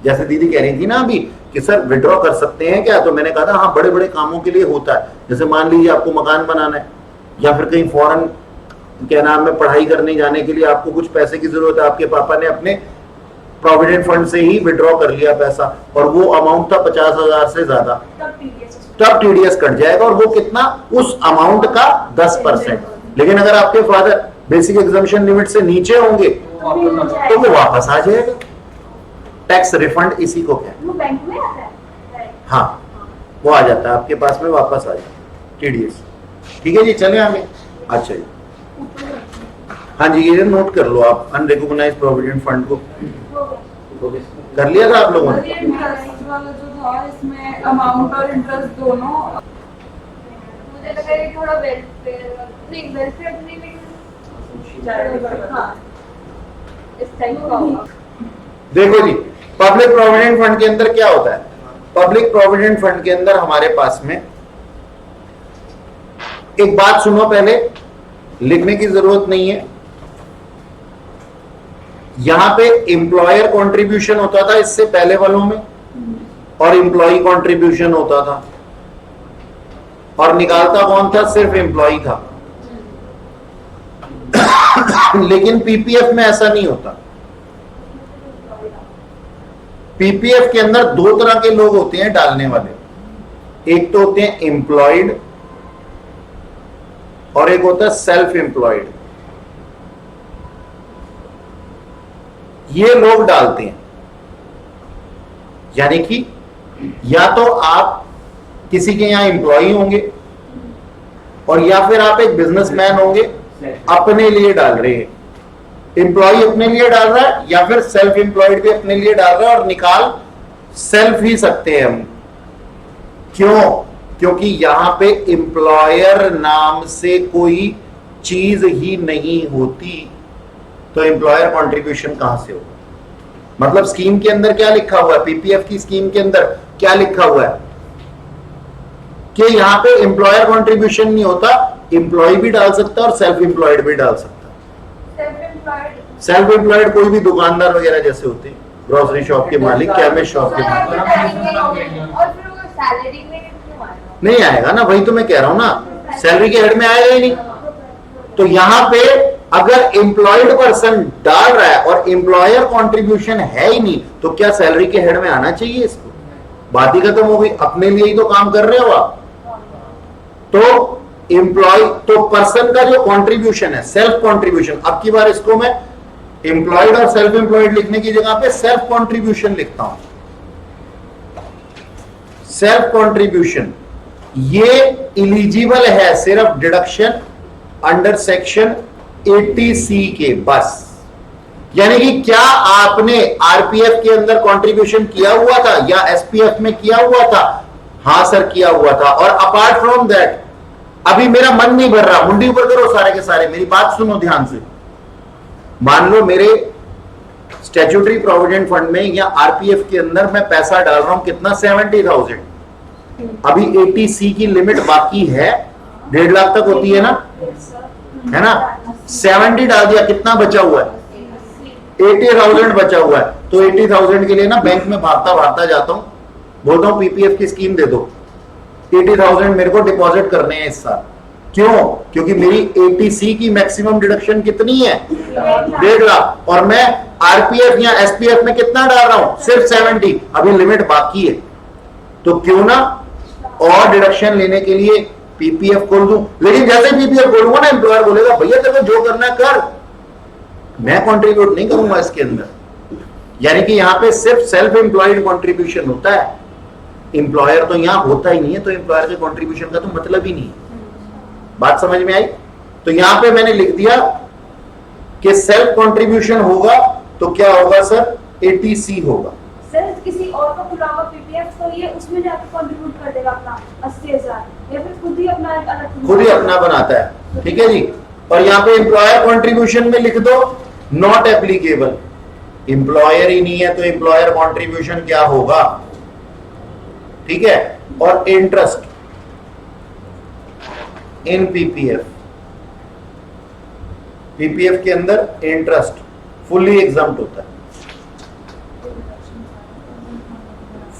जैसे दीदी कह रही थी ना अभी कि सर विड्रॉ कर सकते हैं क्या, तो मैंने कहा था हाँ बड़े बड़े कामों के लिए होता है। जैसे मान लीजिए आपको मकान बनाना है या फिर कहीं फॉरेन क्या नाम में पढ़ाई करने जाने के लिए आपको कुछ पैसे की जरूरत है, आपके पापा ने अपने प्रोविडेंट फंड से ही विड्रॉ कर लिया पैसा और वो अमाउंट था 50,000 से ज्यादा, तब टीडीएस कट जाएगा। और वो कितना? उस अमाउंट का 10%। लेकिन अगर आपके फादर बेसिक एग्जम्पशन लिमिट से नीचे होंगे तो वो वापस आ जाएगा। टैक्स रिफंड इसी को कहते हैं। वो बैंक में आता है? हाँ, वो आ जाता है आपके पास में, वापस आ जाता है टीडीएस। ठीक है जी, चले आगे। अच्छा जी, हाँ जी, ये नोट कर लो आप, अनरिकॉग्नाइज प्रोविडेंट फंड को कर लिया था आप लोगों ने? इंटरेस्ट वाला जो था इसमें अमाउंट और इंटरेस्ट दोनों, मुझे लगा ये थोड़ा वेलफेयर नहीं, वेलफेयर नहीं, हाँ इस टाइप का होगा। देखो जी, पब्लिक प्रोविडेंट फंड के अंदर क्या होता है? पब्लिक प्रोविडेंट फंड के अंदर हमारे पास में एक बात सुनो, पहले लिखने की जरूरत नहीं है। यहां पे एम्प्लॉयर कंट्रीब्यूशन होता था इससे पहले वालों में, और एम्प्लॉय कंट्रीब्यूशन होता था, और निकालता कौन था? सिर्फ एम्प्लॉय था। लेकिन पीपीएफ में ऐसा नहीं होता। पीपीएफ के अंदर दो तरह के लोग होते हैं डालने वाले। एक तो होते हैं एम्प्लॉयड और एक होता है सेल्फ एम्प्लॉयड। ये लोग डालते हैं, यानी कि या तो आप किसी के यहां एम्प्लॉई होंगे और या फिर आप एक बिजनेसमैन होंगे, अपने लिए डाल रहे हैं। एम्प्लॉय अपने लिए डाल रहा है या फिर सेल्फ एम्प्लॉयड भी अपने लिए डाल रहा है, और निकाल सेल्फ ही सकते हैं हम। क्यों? क्योंकि यहां पे एम्प्लॉयर नाम से कोई चीज ही नहीं होती, तो एम्प्लॉयर कंट्रीब्यूशन कहां से होगा? मतलब स्कीम के अंदर क्या लिखा हुआ है? पीपीएफ की स्कीम के अंदर क्या लिखा हुआ है कि यहां पे एम्प्लॉयर कंट्रीब्यूशन नहीं होता, एम्प्लॉय भी डाल सकता है और सेल्फ एम्प्लॉयड भी डाल सकता है। सेल्फ एम्प्लॉयड कोई भी दुकानदार वगैरह जैसे होते हैं, ग्रोसरी शॉप के मालिक, केमिस्ट शॉप के मालिक। और फिर वो सैलरी में क्यों आएगा? नहीं आएगा ना, वही तो मैं कह रहा हूं ना, सैलरी के हेड में आएगा ही नहीं। तो यहां पे अगर एम्प्लॉयड पर्सन डाल रहा है और एम्प्लॉयर कंट्रीब्यूशन है ही नहीं, तो क्या सैलरी के हेड में आना चाहिए इसको? बात ही खत्म हो गई, अपने लिए ही तो काम कर रहे हो आप। तो एम्प्लॉय, तो पर्सन का जो कंट्रीब्यूशन है, सेल्फ कंट्रीब्यूशन, अब की बार इसको मैं एम्प्लॉयड और सेल्फ एम्प्लॉयड लिखने की जगह पे सेल्फ कंट्रीब्यूशन लिखता हूं। सेल्फ कंट्रीब्यूशन ये इलिजिबल है सिर्फ डिडक्शन अंडर सेक्शन 80C के, बस। यानी कि क्या आपने आरपीएफ के अंदर कंट्रीब्यूशन किया हुआ था या एसपीएफ में किया हुआ था? हां सर किया हुआ था। और अपार्ट फ्रॉम दैट अभी मेरा मन नहीं भर रहा, मुंडी ऊपर करो सारे के सारे, मेरी बात सुनो ध्यान से। मान लो मेरे स्टैट्यूटरी प्रोविडेंट फंड में या आरपीएफ के अंदर मैं पैसा डाल रहा हूं, कितना? 70,000। अभी 80C की लिमिट बाकी है, 1.5 लाख तक होती है ना, 70 डाल दिया, कितना बचा हुआ है? 80,000 बचा हुआ है। तो 80,000 के लिए ना बैंक में भागता जाता हूं, बोलता हूं पीपीएफ की स्कीम दे दो, 80,000 मेरे को डिपॉजिट करने हैं इस साल। क्यों? क्योंकि मेरी 80C की मैक्सिमम डिडक्शन कितनी है? 1.5 लाख, और मैं आरपीएफ या एसपीएफ में कितना डाल रहा हूं? सिर्फ 70। अभी लिमिट बाकी है, तो क्यों ना और डिडक्शन लेने के लिए पीपीएफ खोल दूं, लेकिन जैसे पीपीएफ खोलूंगा ना एम्प्लॉयर बोलेगा भैया तेरे को जो करना है कर, मैं कंट्रीब्यूट नहीं करूंगा इसके अंदर। यानी कि यहां पे सिर्फ सेल्फ एम्प्लॉयड कंट्रीब्यूशन होता है, एम्प्लॉयर तो यहां होता ही नहीं है, तो एम्प्लॉयर के कंट्रीब्यूशन का तो मतलब ही नहीं है। बात समझ में आई? तो यहां पे मैंने लिख दिया कि सेल्फ कंट्रीब्यूशन होगा तो क्या होगा सर, एटीसी होगा। सर किसी और का खुला हुआ पीपीएफ तो ये उसमें जाकर कंट्रीब्यूट कर देगा अपना 80,000 या फिर खुद ही अपना एक अलग खुद ही अपना बनाता है, ठीक है जी। और यहाँ पे एम्प्लॉयर कंट्रीब्यूशन में लिख दो नॉट एप्लीकेबल, एम्प्लॉयर ही नहीं है तो एम्प्लॉयर कंट्रीब्यूशन क्या होगा, ठीक है। और इंटरेस्ट इन पीपीएफ, पीपीएफ के अंदर इंटरेस्ट फुल्ली एग्जम्प्ट होता है,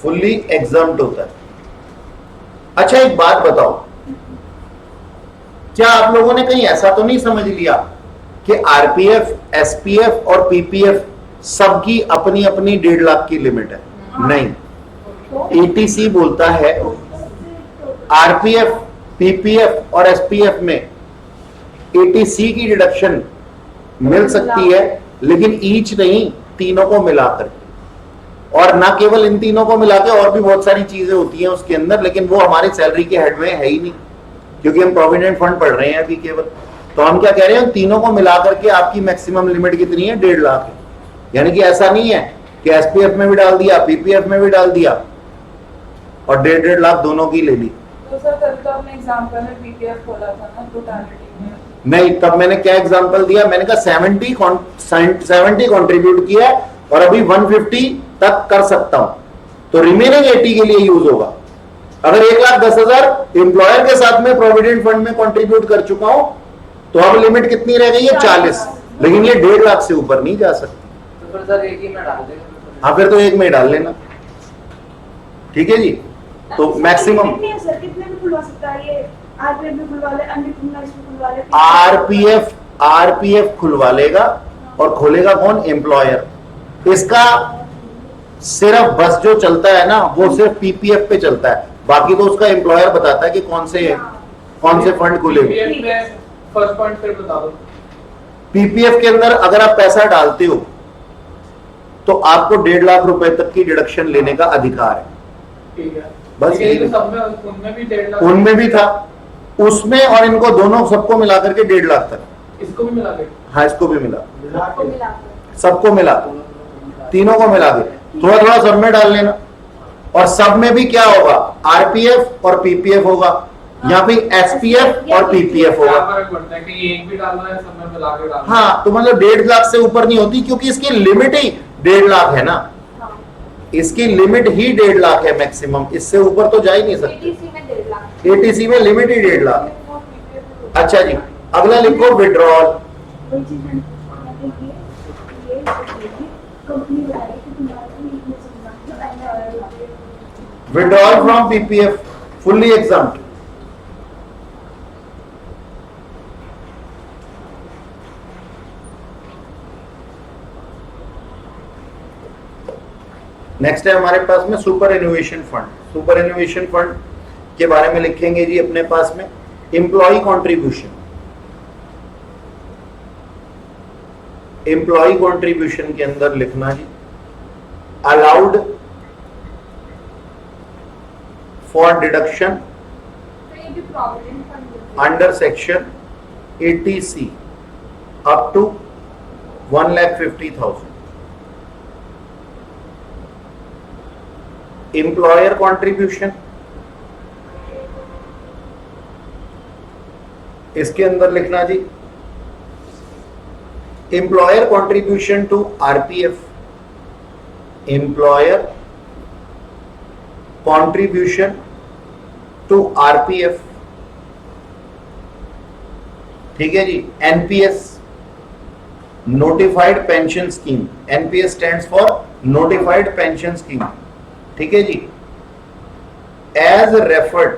फुल्ली एग्जम्प्ट होता है। अच्छा एक बात बताओ, क्या आप लोगों ने कहीं ऐसा तो नहीं समझ लिया कि आरपीएफ, एसपीएफ और पीपीएफ सबकी अपनी अपनी 1.5 लाख की लिमिट है? नहीं, एटीसी बोलता है आरपीएफ, पीपीएफ और एसपीएफ में एटीसी की डिडक्शन मिल सकती है, लेकिन ईच नहीं, तीनों को मिलाकर। और ना केवल इन तीनों को मिला के और भी बहुत सारी चीजें होती हैं उसके अंदर, लेकिन वो हमारी सैलरी के हेड में है ही नहीं, क्योंकि हम प्रोविडेंट फंड पढ़ रहे हैं अभी केवल। तो हम क्या कह रहे हैं, तीनों को मिलाकर के आपकी मैक्सिमम लिमिट कितनी है, 1.5 लाख है। यानी कि ऐसा नहीं है कि एसपीएफ में भी डाल दिया, पीपीएफ में भी डाल दिया और 1.5 लाख दोनों की ले ली। तो सर तभी तो आपने एग्जांपल में पीपीएफ खोला था ना टोटलिटी में। नहीं, तब मैंने क्या एग्जांपल दिया, मैंने कहा 70 कंट्रीब्यूट किया और अभी 150 तक कर सकता हूं, तो रिमेनिंग 80 के लिए यूज होगा। अगर 1,10,000 एम्प्लॉयर के साथ में प्रोविडेंट फंड में कंट्रीब्यूट कर चुका हूं तो अब लिमिट कितनी रह गई है, 40, लेकिन ये 1.5 लाख से ऊपर नहीं जा सकती। तो फिर सर एक ही में डाल देंगे। हाँ, फिर तो एक में डाल लेना, ठीक है जी। तो मैक्सिमम सर कितने में खुलवा सकता है ये, आरपीएफ में खुलवा ले, अन्य में खुलवा ले, आरपीएफ खुलवा लेगा और खोलेगा कौन, एम्प्लॉयर। इसका सिर्फ बस जो चलता है ना वो सिर्फ पीपीएफ पे चलता है, बाकी तो उसका एम्प्लॉयर बताता है कि कौन से फंड खुले। फर्स्ट पॉइंट फिर बता दो। पीपीएफ के अंदर अगर आप पैसा डालते हो तो आपको 1.5 लाख रुपए तक की डिडक्शन लेने का अधिकार है। ठीक है, बस ये तो सब में, उनमें भी 1.5 लाख, उनमें भी था, उसमें और इनको दोनों सबको मिलाकर के 1.5 लाख तक। इसको भी मिला के? हाँ, इसको भी मिला, आपको मिला के। सबको मिला, तीनों को मिला के थोड़ा थोड़ा सब में डाल लेना। और सब में भी क्या होगा, आरपीएफ और पीपीएफ होगा, यहाँ पे एसपीएफ और पीपीएफ क्या होगा। फर्क पड़ता है कि एक भी डालना है, सब में मिला के डालना? हाँ, तो मतलब 1.5 लाख से ऊपर नहीं होती, क्योंकि इसकी लिमिट ही 1.5 लाख है ना, इसकी लिमिट ही 1.5 लाख है मैक्सिमम, इससे ऊपर तो जा ही नहीं सकती। एटीसी में 1.5 लाख, एटीसी में लिमिट ही 1.5 लाख। अच्छा जी, अगला लिखो विड्रॉल। वही चीज मैंने पूछा था कि ये कंपनी बताएगी कि तुम्हारा weakness withdrawal from PPF fully exempt. Next है हमारे पास में super innovation fund. Super innovation fund के बारे में लिखेंगे जी अपने पास में एम्प्लॉय कंट्रीब्यूशन। एम्प्लॉय कंट्रीब्यूशन के अंदर लिखना जी अलाउड फॉर डिडक्शन तो ये भी provident fund under section 80C up to 1,50,000। Employer contribution इसके अंदर लिखना जी employer contribution to RPF, employer contribution to RPF, ठीक है जी। NPS notified pension scheme, NPS stands for notified pension scheme, ठीक है जी। As referred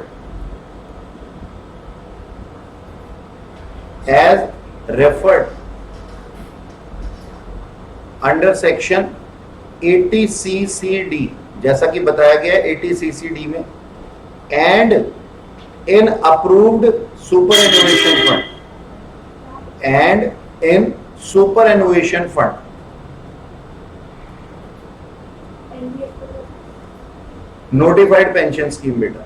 under section 80CCD, जैसा कि बताया गया 80CCD में, and in approved superannuation fund and in superannuation fund. Notified pension scheme बेटा,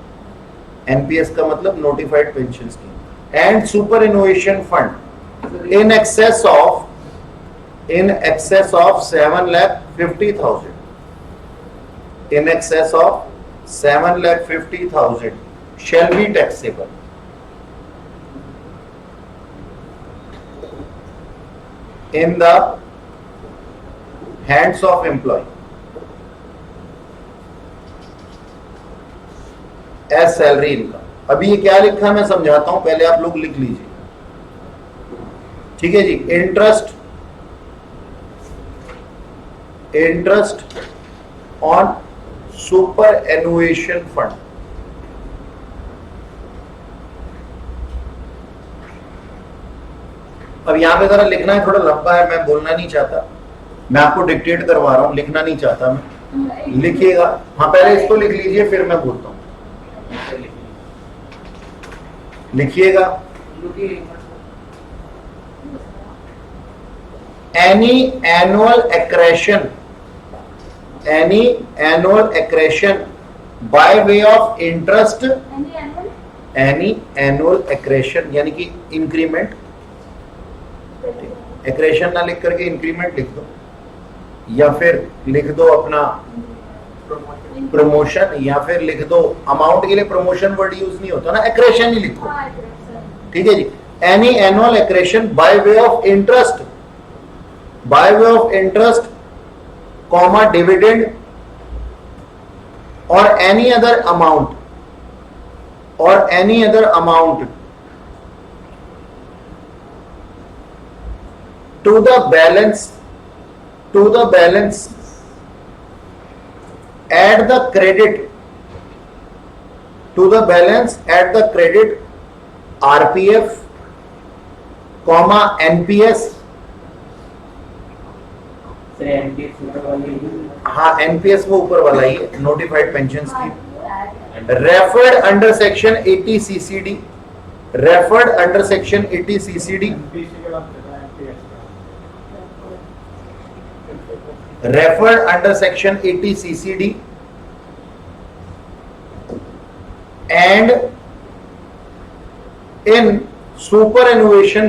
एनपीएस का मतलब notified pension scheme and superannuation fund in excess of 7,50,000, in excess of 7,50,000 shall be taxable. In the hands of employee as salary income. अभी ये क्या लिखा है मैं समझाता हूं, पहले आप लोग लिख लीजिए, ठीक है जी। इंटरेस्ट ऑन सुपर एनुएशन फंड, अब यहां पे जरा लिखना है, थोड़ा लंबा है, मैं बोलना नहीं चाहता, मैं आपको डिक्टेट करवा रहा हूं, लिखना नहीं चाहता मैं, लिखिएगा। हाँ पहले इसको लिख लीजिए फिर मैं बोलता हूं, लिखिएगा। any annual accretion by way of interest, any annual accretion यानी कि इंक्रीमेंट, accretion ना लिख करके इंक्रीमेंट लिख दो, या फिर लिख दो अपना प्रमोशन, या फिर लिख दो अमाउंट के लिए प्रमोशन वर्ड यूज नहीं होता ना, accretion ही लिखो, ठीक है जी। any annual accretion by way of interest, comma dividend or any other amount to the balance at the credit RPF, comma NPS, हाँ एनपीएस वो ऊपर वाला ही है, notified pension scheme, referred under section 80 CCD, referred under section 80 CCD, referred under section 80 CCD and in superannuation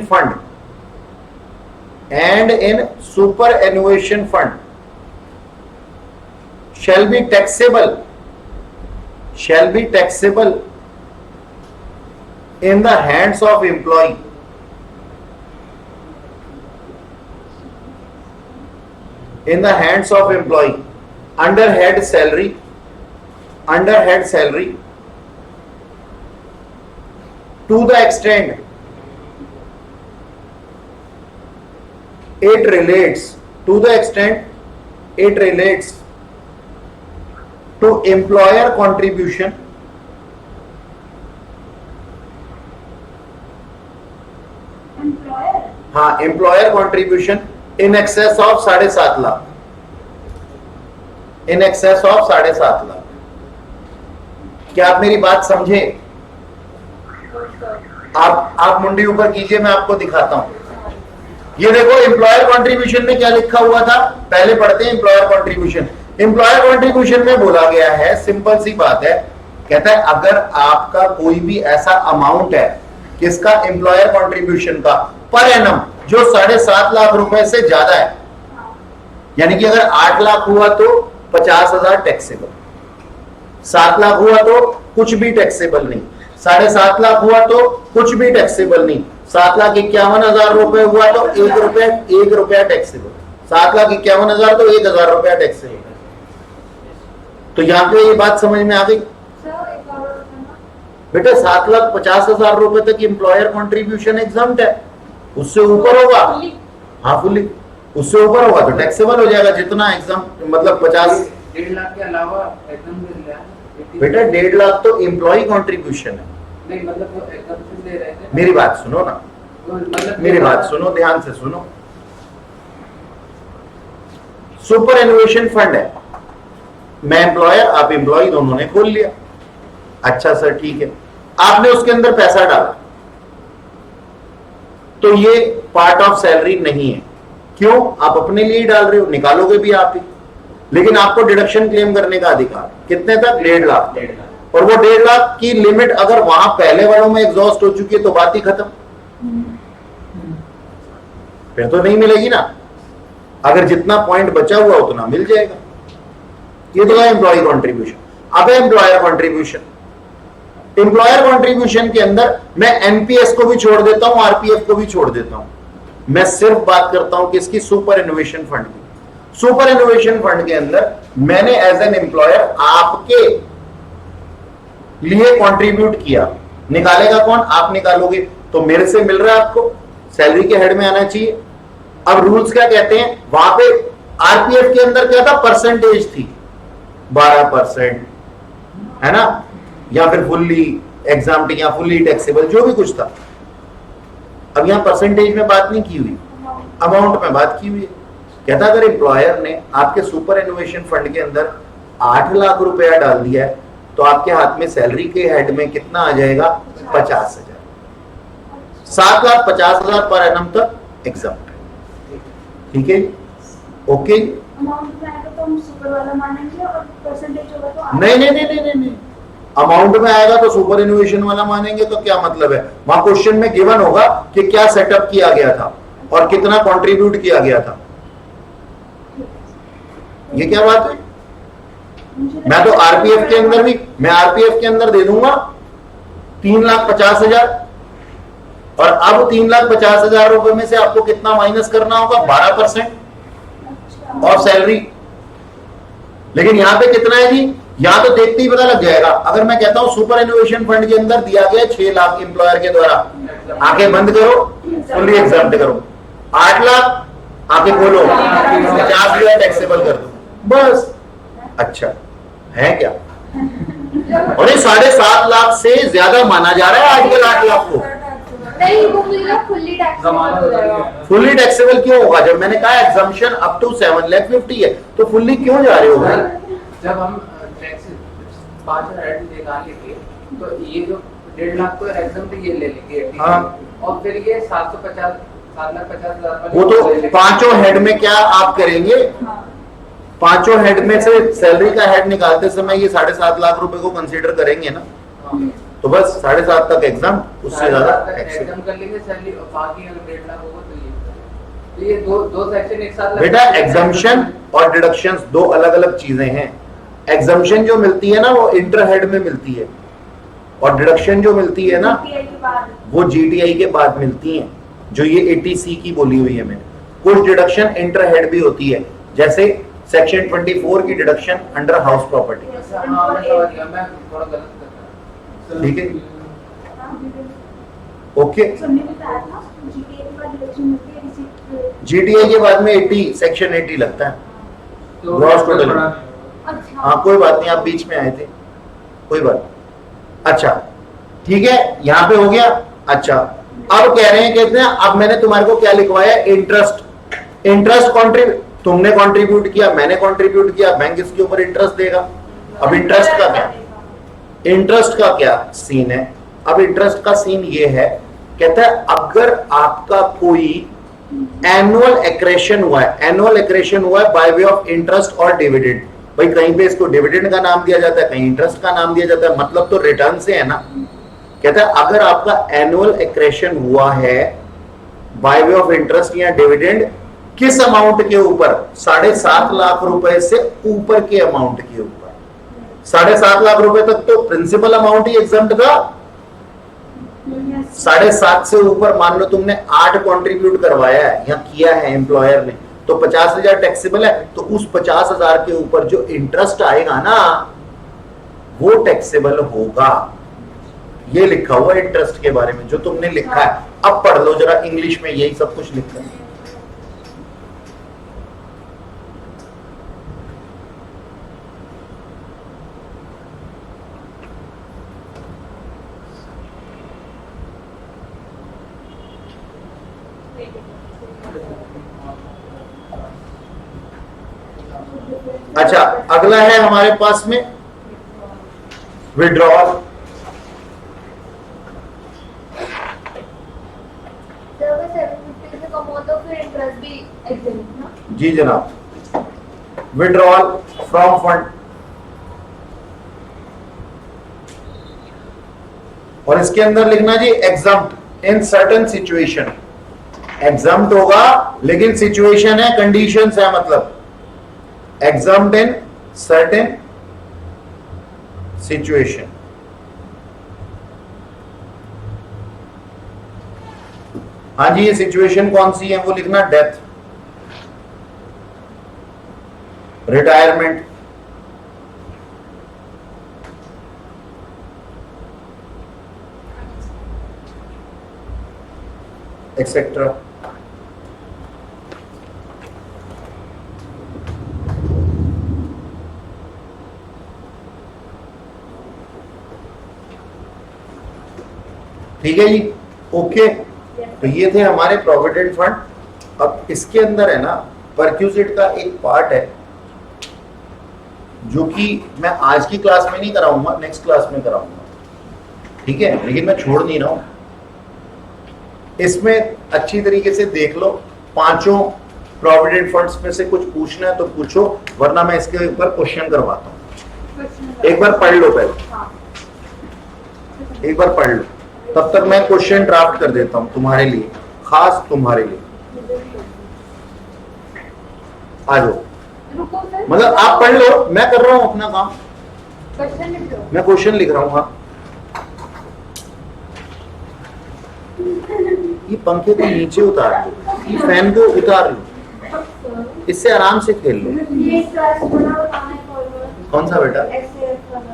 fund shall be taxable in the hands of employee under head salary to the extent it relates to employer contribution हाँ employer contribution in excess of 7.5 lakh, क्या आप मेरी बात समझे? आप मुंडी ऊपर कीजिए, मैं आपको दिखाता हूं। ये देखो एम्प्लॉयर कंट्रीब्यूशन में क्या लिखा हुआ था, पहले पढ़ते हैं एम्प्लॉयर कंट्रीब्यूशन में बोला गया है, सिंपल सी बात है, कहता है अगर आपका कोई भी ऐसा अमाउंट है किसका, एम्प्लॉयर कंट्रीब्यूशन का, पर एनम जो 7.5 लाख रुपए से ज्यादा है, यानी कि अगर 8 लाख हुआ तो 50,000 टैक्सेबल, 7 लाख हुआ तो कुछ भी टैक्सेबल नहीं, 7.5 लाख हुआ तो कुछ भी टैक्सेबल नहीं, 7,51,000 रुपए हुआ तो 1 रुपया टैक्सेबल, 7,51,000 तो 1,000 रुपया टैक्सेबल। तो यहाँ पे ये बात समझ में आ गई बेटा? 7,50,000 रुपए तक एम्प्लॉयर कंट्रीब्यूशन एग्जम्प्ट है, उससे ऊपर होगा, हाँ फुल्ली उससे ऊपर होगा तो टैक्सेबल हो जाएगा, जितना एग्जाम मतलब 1.5 लाख के अलावा एकदम बेटा 1.5 लाख तो एम्प्लॉय कंट्रीब्यूशन है। नहीं मतलब वो एकदम दे रहे थे। मेरी बात सुनो ना, मतलब मेरी बात सुनो, ध्यान से सुनो। सुपर एनुएशन फंड है, मैं एम्प्लॉयर आप एम्प्लॉय, दोनों ने खोल लिया, अच्छा सर ठीक है, आपने उसके अंदर पैसा डाला, तो ये पार्ट ऑफ सैलरी नहीं है। क्यों? आप अपने लिए ही डाल रहे हो, निकालोगे भी आप ही, लेकिन आपको डिडक्शन क्लेम करने का अधिकार कितने तक? 1.5 लाख। और वो 1.5 लाख की लिमिट अगर वहां पहले वालों में एग्जॉस्ट हो चुकी है तो बात ही खत्म, फिर तो नहीं मिलेगी ना। अगर जितना पॉइंट बचा हुआ उतना मिल जाएगा। ये तो है एम्प्लॉय कॉन्ट्रीब्यूशन। अब एम्प्लॉयर कॉन्ट्रीब्यूशन, एम्प्लॉयर कॉन्ट्रीब्यूशन के अंदर मैं एनपीएस को भी छोड़ देता हूं, आरपीएफ को भी छोड़ देता हूं, मैं सिर्फ बात करता हूं किसकी? सुपर इनोवेशन फंड की। सुपर इनोवेशन फंड के अंदर मैंने एज एन एम्प्लॉयर आपके लिए कंट्रीब्यूट किया, निकालेगा कौन? आप निकालोगे, तो मेरे से मिल रहा है आपको, सैलरी के हेड में आना चाहिए। अब रूल्स क्या कहते हैं? वहां पे आरपीएफ के अंदर क्या था? परसेंटेज थी 12%, है ना, या फिर फुल्ली एग्जाम्प्ट या फुल्ली टैक्सेबल, जो भी कुछ था। अब यहां परसेंटेज में बात नहीं की हुई, अमाउंट में बात की हुई है। कहता अगर एम्प्लॉयर ने आपके सुपर इनोवेशन फंड के अंदर 8 लाख रुपया डाल दिया है तो आपके हाथ में सैलरी के हेड में कितना आ जाएगा? 50,000। 7,50,000 पर एनम तक एग्जाम्प्ट है। ठीक है, ओके। अमाउंट में आएगा तो हम सुपर वाला मानेंगे और परसेंटेज होगा तो नहीं नहीं नहीं नहीं नहीं, अमाउंट में आएगा तो सुपर इनोवेशन वाला मानेंगे तो क्या मतलब है? वहां क्वेश्चन में गिवन होगा कि क्या सेटअप किया गया था और कितना कंट्रीब्यूट किया गया था। ये क्या बात है? मैं तो आरपीएफ के अंदर भी, मैं आरपीएफ के अंदर दे दूंगा 3,50,000, और अब 3,50,000 रुपए में से आपको कितना माइनस करना होगा? 12% और सैलरी। लेकिन यहां पे कितना है जी? यहां तो देखते ही पता लग जाएगा। अगर मैं कहता हूं सुपर इनोवेशन फंड के अंदर दिया गया 6 लाख एम्प्लॉयर के द्वारा, आंखें बंद करो, फुल्ली एग्जाम्प्ट करो। 8 लाख, आंखें खोलो, 50,000 टैक्सेबल कर दो, बस। अच्छा है क्या? और ये 7.5 लाख से ज्यादा माना जा रहा है आजकल 8 लाख को। नहीं, वो मेरा फुल्ली टैक्सेबल हो जाएगा। फुल्ली टैक्सेबल क्यों होगा? जब मैंने कहा एग्जम्पशन अप टू 7,50,000 है, तो फुल्ली क्यों जा रहे हो भाई? जब हम टैक्स 5,000 निकाल लेंगे तो ये जो 1.5 लाख को एग्जाम ये ले लेंगे। हाँ। और फिर ये 7,50,000 वो तो पांचों हेड में क्या आप करेंगे? पांचों हेड में से सैलरी का हेड निकालते समय ये 7.5 लाख रुपए को कंसीडर करेंगे ना, तो बस 7.5 तक एग्जाम, उससे ज्यादा एग्जाम कर लेंगे सैलरी, और बाकी अगर 1.5 लाख होगा तो ये दो सेक्शन एक साथ। बेटा एग्जाम्पशन और डिडक्शंस दो अलग अलग चीजें हैं। एग्जाम्पशन जो मिलती है ना वो इंटर हेड में मिलती है, और डिडक्शन जो मिलती है ना वो जीटीआई के बाद मिलती हैं, जो ये 80C की बोली हुई है मैंने। कुछ डिडक्शन इंटर हेड भी होती है, जैसे सेक्शन 24 की डिडक्शन अंडर हाउस प्रॉपर्टी। ठीक है, ओके। जीटीआई के बाद में 80 सेक्शन 80 लगता है ग्रॉस टोटल। हाँ कोई बात नहीं, आप बीच में आए थे, कोई बात। अच्छा ठीक है, यहां पे हो गया। अच्छा अब कह रहे हैं, कहते हैं अब मैंने तुम्हारे को क्या लिखवाया? इंटरेस्ट। इंटरेस्ट कॉन्ट्रीब्यूट, तुमने कंट्रीब्यूट किया, मैंने कंट्रीब्यूट किया, बैंक इसके ऊपर इंटरेस्ट देगा। अब इंटरेस्ट का क्या? इंटरेस्ट का क्या सीन है? अब इंटरेस्ट का सीन ये है, कहता है अगर आपका कोई एनुअल एक्रेशन हुआ है, एनुअल एक्रेशन हुआ है बाय वे ऑफ इंटरेस्ट और डिविडेंड। भाई कहीं पे इसको डिविडेंड का नाम दिया जाता है, कहीं इंटरेस्ट का नाम दिया जाता है, मतलब तो रिटर्न से है ना। कहता है अगर आपका एनुअल एक्रेशन हुआ है बाय वे ऑफ इंटरेस्ट या डिविडेंड, किस अमाउंट के ऊपर? 7.5 लाख रुपए से ऊपर के अमाउंट के ऊपर। 7.5 लाख रुपए तक तो प्रिंसिपल अमाउंट ही एग्जम्प्ट था। 7.5 से ऊपर मान लो तुमने 8 कंट्रीब्यूट करवाया है या किया है एम्प्लॉयर ने, तो 50,000 टैक्सेबल है। तो उस 50,000 के ऊपर जो इंटरेस्ट आएगा ना वो टैक्सेबल होगा। ये लिखा हुआ इंटरेस्ट के बारे में जो तुमने लिखा है। अब पढ़ लो जरा इंग्लिश में, यही सब कुछ लिखा है। अच्छा अगला है हमारे पास में विड्रॉल। फिर इंटरेस्ट भी एग्जिट ना। जी जनाब, विड्रॉल फ्रॉम फंड, और इसके अंदर लिखना जी exempt in certain situation. Exempt होगा लेकिन सिचुएशन है, कंडीशंस है, मतलब एग्जम्प्ट इन सर्टेन सिचुएशन। हाँ जी, ये सिचुएशन कौन सी है वो लिखना, डेथ, रिटायरमेंट, एक्सेट्रा। ठीक है जी, ओके। तो ये थे हमारे प्रोविडेंट फंड। अब इसके अंदर है ना परक्यूजिट का एक पार्ट है जो कि मैं आज की क्लास में नहीं कराऊंगा, नेक्स्ट क्लास में कराऊंगा, ठीक है, लेकिन मैं छोड़ नहीं रहा हूं। इसमें अच्छी तरीके से देख लो, पांचों प्रोविडेंट फंड्स में से कुछ पूछना है तो पूछो, वरना मैं इसके ऊपर क्वेश्चन करवाता हूँ। एक बार पढ़ लो पहले, एक बार पढ़ लो, तब तक मैं क्वेश्चन ड्राफ्ट कर देता हूं तुम्हारे लिए, खास तुम्हारे लिए। आ जाओ, मतलब आप पढ़ लो, मैं कर रहा हूं अपना काम, मैं क्वेश्चन लिख रहा हूं। हाँ, ये पंखे को नीचे उतार लो, ये फैन को उतार लो, इससे आराम से खेल लो। ये क्लास बना बताना है फॉर्मूला। कौन सा बेटा? एक्सेल वाला।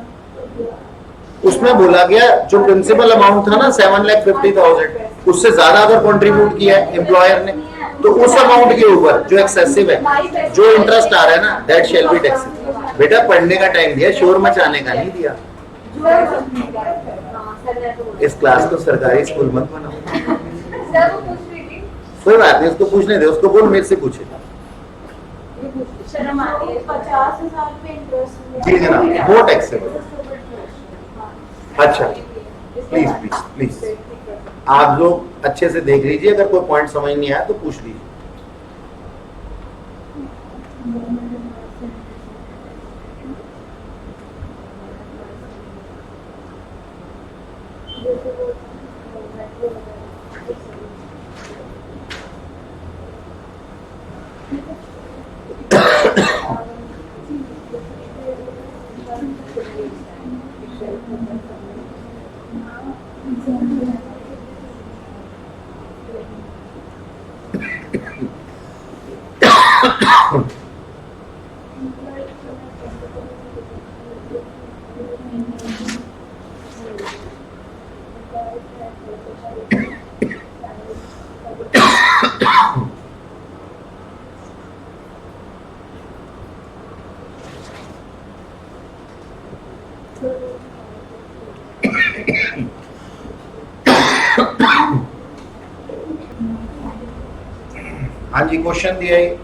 उसमें बोला गया जो प्रिंसिपल अमाउंट था ना 7,50,000, उससे ज्यादा अगर कंट्रीब्यूट किया है एम्प्लॉयर ने तो उस अमाउंट के ऊपर जो एक्सेसिव है, जो इंटरेस्ट आ रहा है ना, दैट शेल बी टैक्सेबल। बेटा पढ़ने का टाइम दिया, शोर मचाने का नहीं दिया। इस क्लास को सरकारी स्कूल मत बनाओ। सर वो पूछ रही थी, कोई बात नहीं, उसको पूछने दे, उसको बोल मेरे से पूछे। शर्म आती है। 50,000 पे इंटरेस्ट। जी जनाब, वो टैक्सेबल। अच्छा, प्लीज प्लीज प्लीज आप लोग अच्छे से देख लीजिए, अगर कोई पॉइंट समझ नहीं आया तो पूछ लीजिए। हाँ जी, क्वेश्चन दिया है,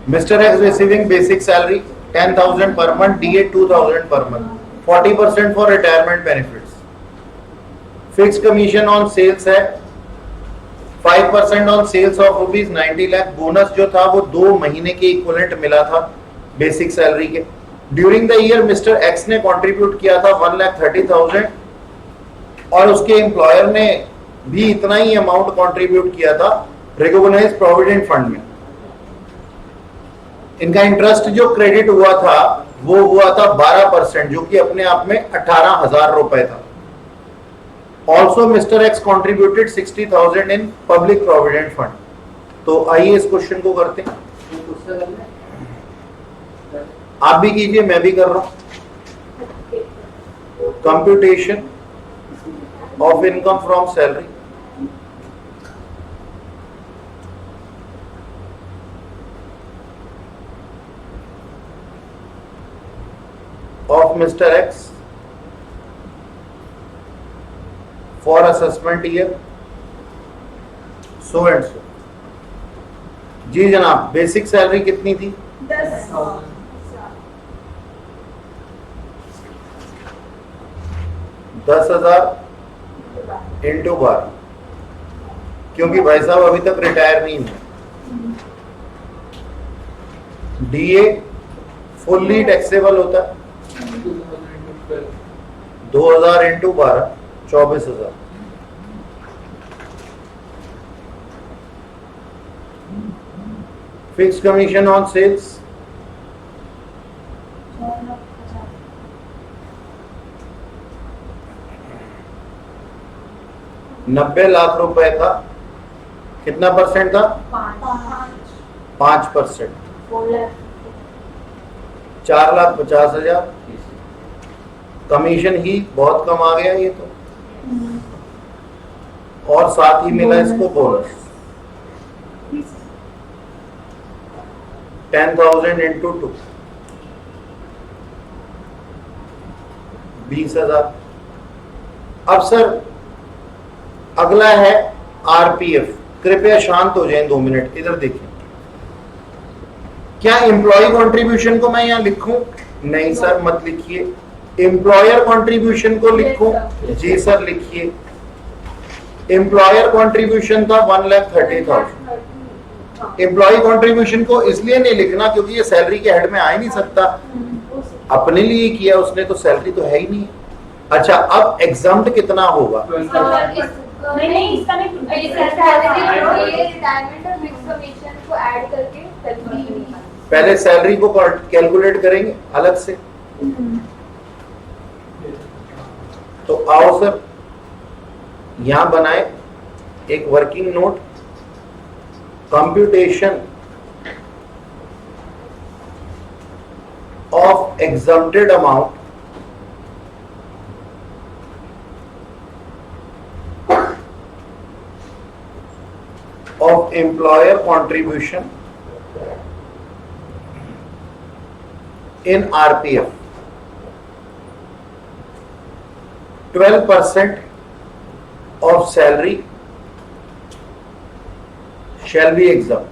mister x receiving basic salary 10,000 per month, DA 2,000 per month, 40% for retirement benefits, fixed commission on sales है 5% on sales of rupees 90 lakh, bonus जो था वो 2 महीने के इक्विवेलेंट मिला था बेसिक सैलरी के। During the year mister x ने कंट्रीब्यूट किया था 1,30,000 और उसके एम्प्लॉयर ने भी इतना ही अमाउंट कंट्रीब्यूट किया था रिकॉग्नाइज्ड प्रोविडेंट फंड में। इनका इंटरेस्ट जो क्रेडिट हुआ था वो हुआ था 12%, जो कि अपने आप में 18,000 रुपए था। Also mister x contributed 60,000 in public provident fund. तो आइए इस क्वेश्चन को करते हैं, आप भी कीजिए, मैं भी कर रहा हूं। Computation of income from salary, of Mr. X for assessment year so and so। जी जनाब, बेसिक सैलरी कितनी थी? 10,000 इंटू 12 क्योंकि भाई साहब अभी तक रिटायर नहीं हुए। डीए फुल्ली टैक्सेबल होता है 2000 into 12 24,000। Fix commission on sales 90 lakh रुपए का कितना परसेंट था? 5%। 4,50,000। कमीशन ही बहुत कम आ गया ये तो, और साथ ही मिला इसको बोनस 10,000 इंटू 2 20,000। अब सर अगला है आरपीएफ। कृपया शांत हो जाएं 2 मिनट, इधर देखिए। क्या एम्प्लॉय कंट्रीब्यूशन को मैं यहां लिखूं? नहीं सर मत लिखिए। एम्प्लॉयर कंट्रीब्यूशन को लिखूं? जी सर लिखिए। एम्प्लॉयर कंट्रीब्यूशन था 1,30,000। एम्प्लॉय कंट्रीब्यूशन को इसलिए नहीं लिखना क्योंकि ये सैलरी के हेड में आ ही नहीं सकता, अपने लिए किया उसने तो सैलरी तो है ही नहीं। अच्छा अब एग्जाम्प्ट कितना होगा? नहीं इसका नहीं, रिटायरमेंट और फिक्स कमीशन को ऐड करके पहले सैलरी को कैलकुलेट करेंगे अलग से। तो आओ सर यहां बनाए एक working note. Computation of exempted amount of employer contribution in RPF 12% of salary shall be exempt।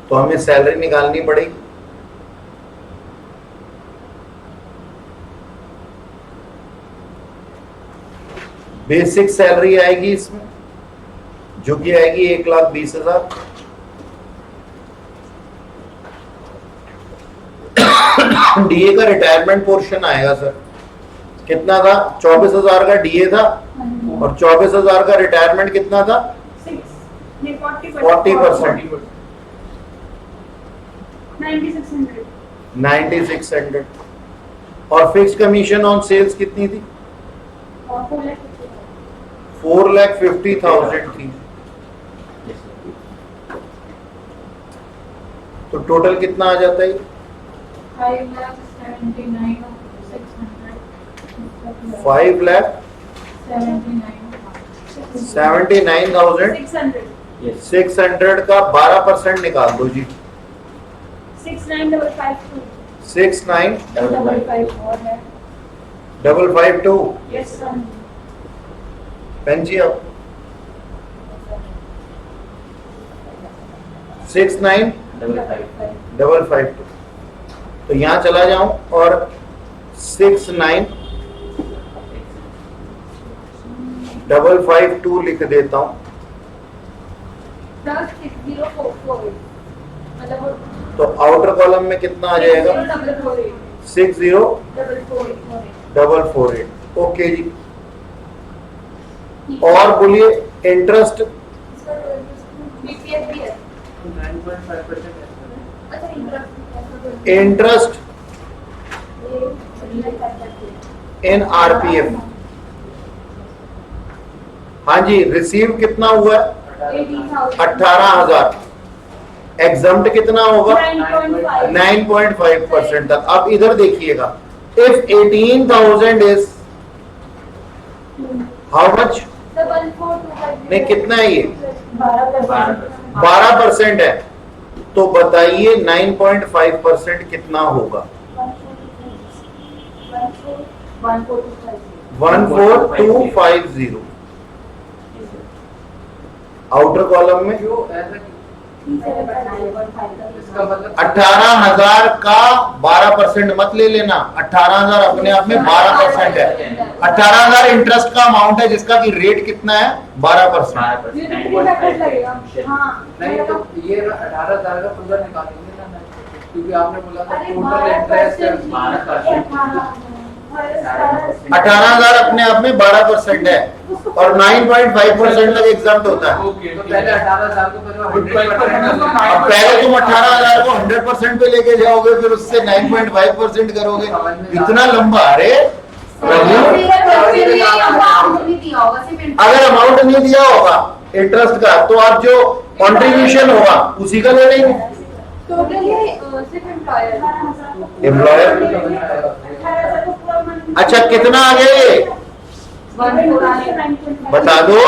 तो हमें सैलरी निकालनी पड़ेगी। बेसिक सैलरी आएगी इसमें जो कि आएगी 1,20,000। डीए का रिटायरमेंट पोर्शन आएगा सर कितना था? 24,000 का डीए था और 24,000 का रिटायरमेंट कितना था? 40%। 9600। और फिक्स कमीशन ऑन सेल्स कितनी थी? 4,50,000 थी। तो टोटल कितना आ जाता है? 5,79,600 का 12% निकाल दो जी। 69,552। 69,552। Yes sir. पेंजी अब 69,552। तो यहां चला जाऊं और 69,552 लिख देता हूं। तो आउटर कॉलम में कितना आ जाएगा? 60,448। ओके जी। और बोलिए इंटरेस्ट। Interest in RPF. हाँ जी रिसीव कितना हुआ? 18,000। एग्जम्प्ट कितना होगा? 9.5% तक। अब इधर देखिएगा, इफ 18,000 इज हाउ मच? नहीं कितना है ये? 12% है। तो बताइए 9.5% कितना होगा? 14250। आउटर कॉलम में जो ऐसा इसका मतलब 18,000 का 12% मत ले लेना। 18,000 अपने आप में 12% है। 18,000 इंटरेस्ट का अमाउंट है जिसका कि रेट कितना है 12%। ये तो कितना कट लगेगा? हाँ नहीं तो ये 18,000 का पूरा निकालेंगे ना, क्योंकि आपने बोला था अरे टोटल इंटरेस्ट 18,000 अपने आप में 12% है और 9.5% तक एग्जाम्प्ट होता है। तो पहले 18,000 को पहले 100% अब पहले तुम 18,000 को 100% पे लेके जाओगे, फिर उससे 9.5% करोगे। इतना लंबा, अरे अगर अमाउंट नहीं दिया होगा इंटरेस्ट का तो आप जो कंट्रीब्यूशन होगा उसी का ले लेंगे। टोटल ये सिर्फ एम्प्लॉयर अच्छा कितना आ गया ये बता दो।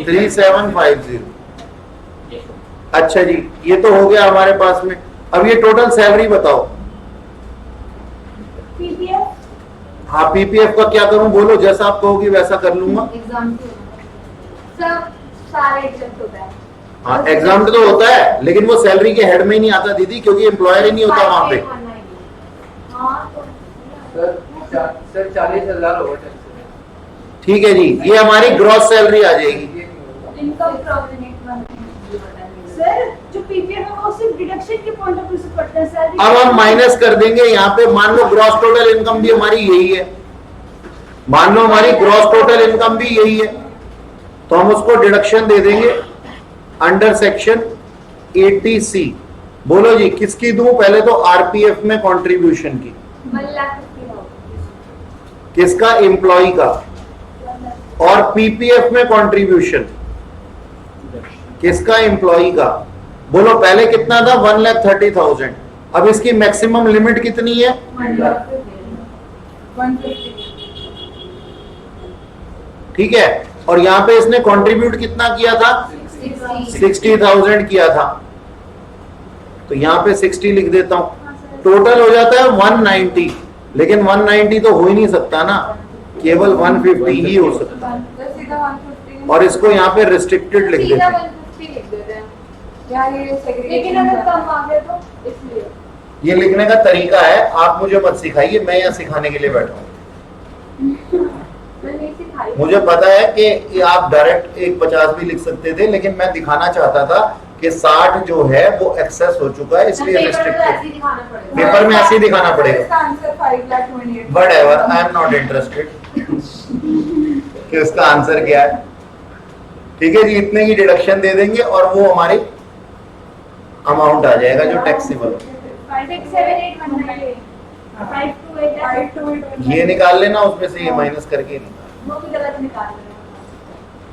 3750। अच्छा जी, ये तो हो गया हमारे पास में। अब ये टोटल सैलरी बताओ। पीपीएफ हाँ, पीपीएफ का क्या करूं बोलो, जैसा आप कहोगी वैसा कर लूंगा। सब सारे एग्जाम होता है। हाँ, एग्जाम तो होता है लेकिन वो सैलरी के हेड में ही नहीं आता दीदी, क्योंकि एम्प्लॉयर ही नहीं होता वहां पे। सर 40,000 होगा टैक्स। ठीक है जी, ये हमारी ग्रॉस सैलरी आ जाएगी। इनकम सर जो पीपीएफ है वो सिर्फ डिडक्शन के पॉइंट ऑफ व्यू से पड़ता है सैलरी। अब हम माइनस कर देंगे यहाँ पे। मान लो ग्रॉस टोटल इनकम भी हमारी यही है, मान लो हमारी ग्रॉस टोटल इनकम भी यही है, तो हम उसको डिडक्शन दे देंगे अंडर सेक्शन 80C। बोलो जी किसकी दूं? पहले तो आरपीएफ में कंट्रीब्यूशन की, 1,50,000 किसका? एम्प्लॉय का। और पीपीएफ में कंट्रीब्यूशन किसका? एम्प्लॉय का। बोलो पहले कितना था? 1,30,000। अब इसकी मैक्सिमम लिमिट कितनी है? 150। ठीक है, और यहाँ पे इसने कंट्रीब्यूट कितना किया था? 60,000 किया था, तो यहाँ पे 60 लिख देता हूं। टोटल हो जाता है 190, लेकिन 190 तो हो ही नहीं सकता ना, केवल 150 ही हो सकता है। सीधा 150 और इसको यहाँ पे रिस्ट्रिक्टेड लिख सीधा देते हैं। 150 लिख देते हैं। यार ये लेकिन segregation अगर था। कम आ गया तो इसलिए ये लिखने का तरीका है, आप मुझे मत सिखाइए, मैं यहाँ सिखाने के लिए बैठा हूँ। मैं नहीं सिखाई। मुझे पता है कि आप डायरेक्ट एक 50 भी लिख सकते थे, लेकिन मैं दिखाना चाहता था कि 60 जो है वो एक्सेस हो चुका है, इसलिए पेपर में तो ऐसे रिस्ट्रिक्टेड। ही दिखाना पड़ेगा। पेपर में ऐसे ही दिखाना पड़ेगा। इसका answer 5,28,000। Whatever, I am not interested कि उसका आंसर क्या है। ठीक है जी, इतने की डिडक्शन दे देंगे और वो हमारी अमाउंट आ जाएगा जो टैक्सेबल हो। 6, 7, 8 198 5 to 8 5 to 8 ये निकाल लेना, उसमें से ये माइनस करके निकाल। वो भी गलत निकाल रहे हैं।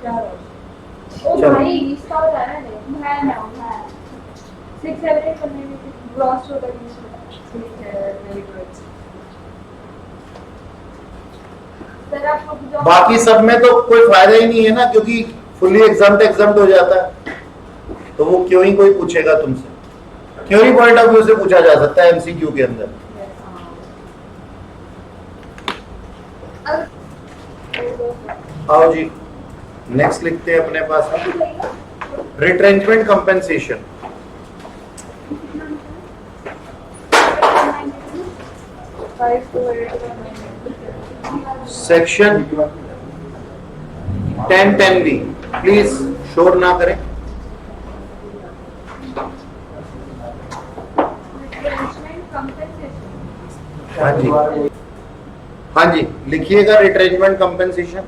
क्या हो? ओ चलो। भाई इसका हो रहा है ना, है 6, 7, 8 करने में ग्रॉस टोटल ठीक है, वेरी गुड। सर आपको जो बाकी सब में तो कोई फायदा ही नहीं है ना, क्योंकि फुल्ली एग्जाम्प्ट हो जाता है, तो वो क्यों ही कोई पूछेगा तुमसे। थ्योरी पॉइंट ऑफ व्यू से पूछा जा सकता है एमसीक्यू के अंदर। आओ जी, नेक्स्ट लिखते हैं अपने पास retrenchment compensation. Section 1010B, please शोर ना करें। हाँ जी, हाँ जी, लिखिएगा रिट्रेंचमेंट कंपेंसेशन।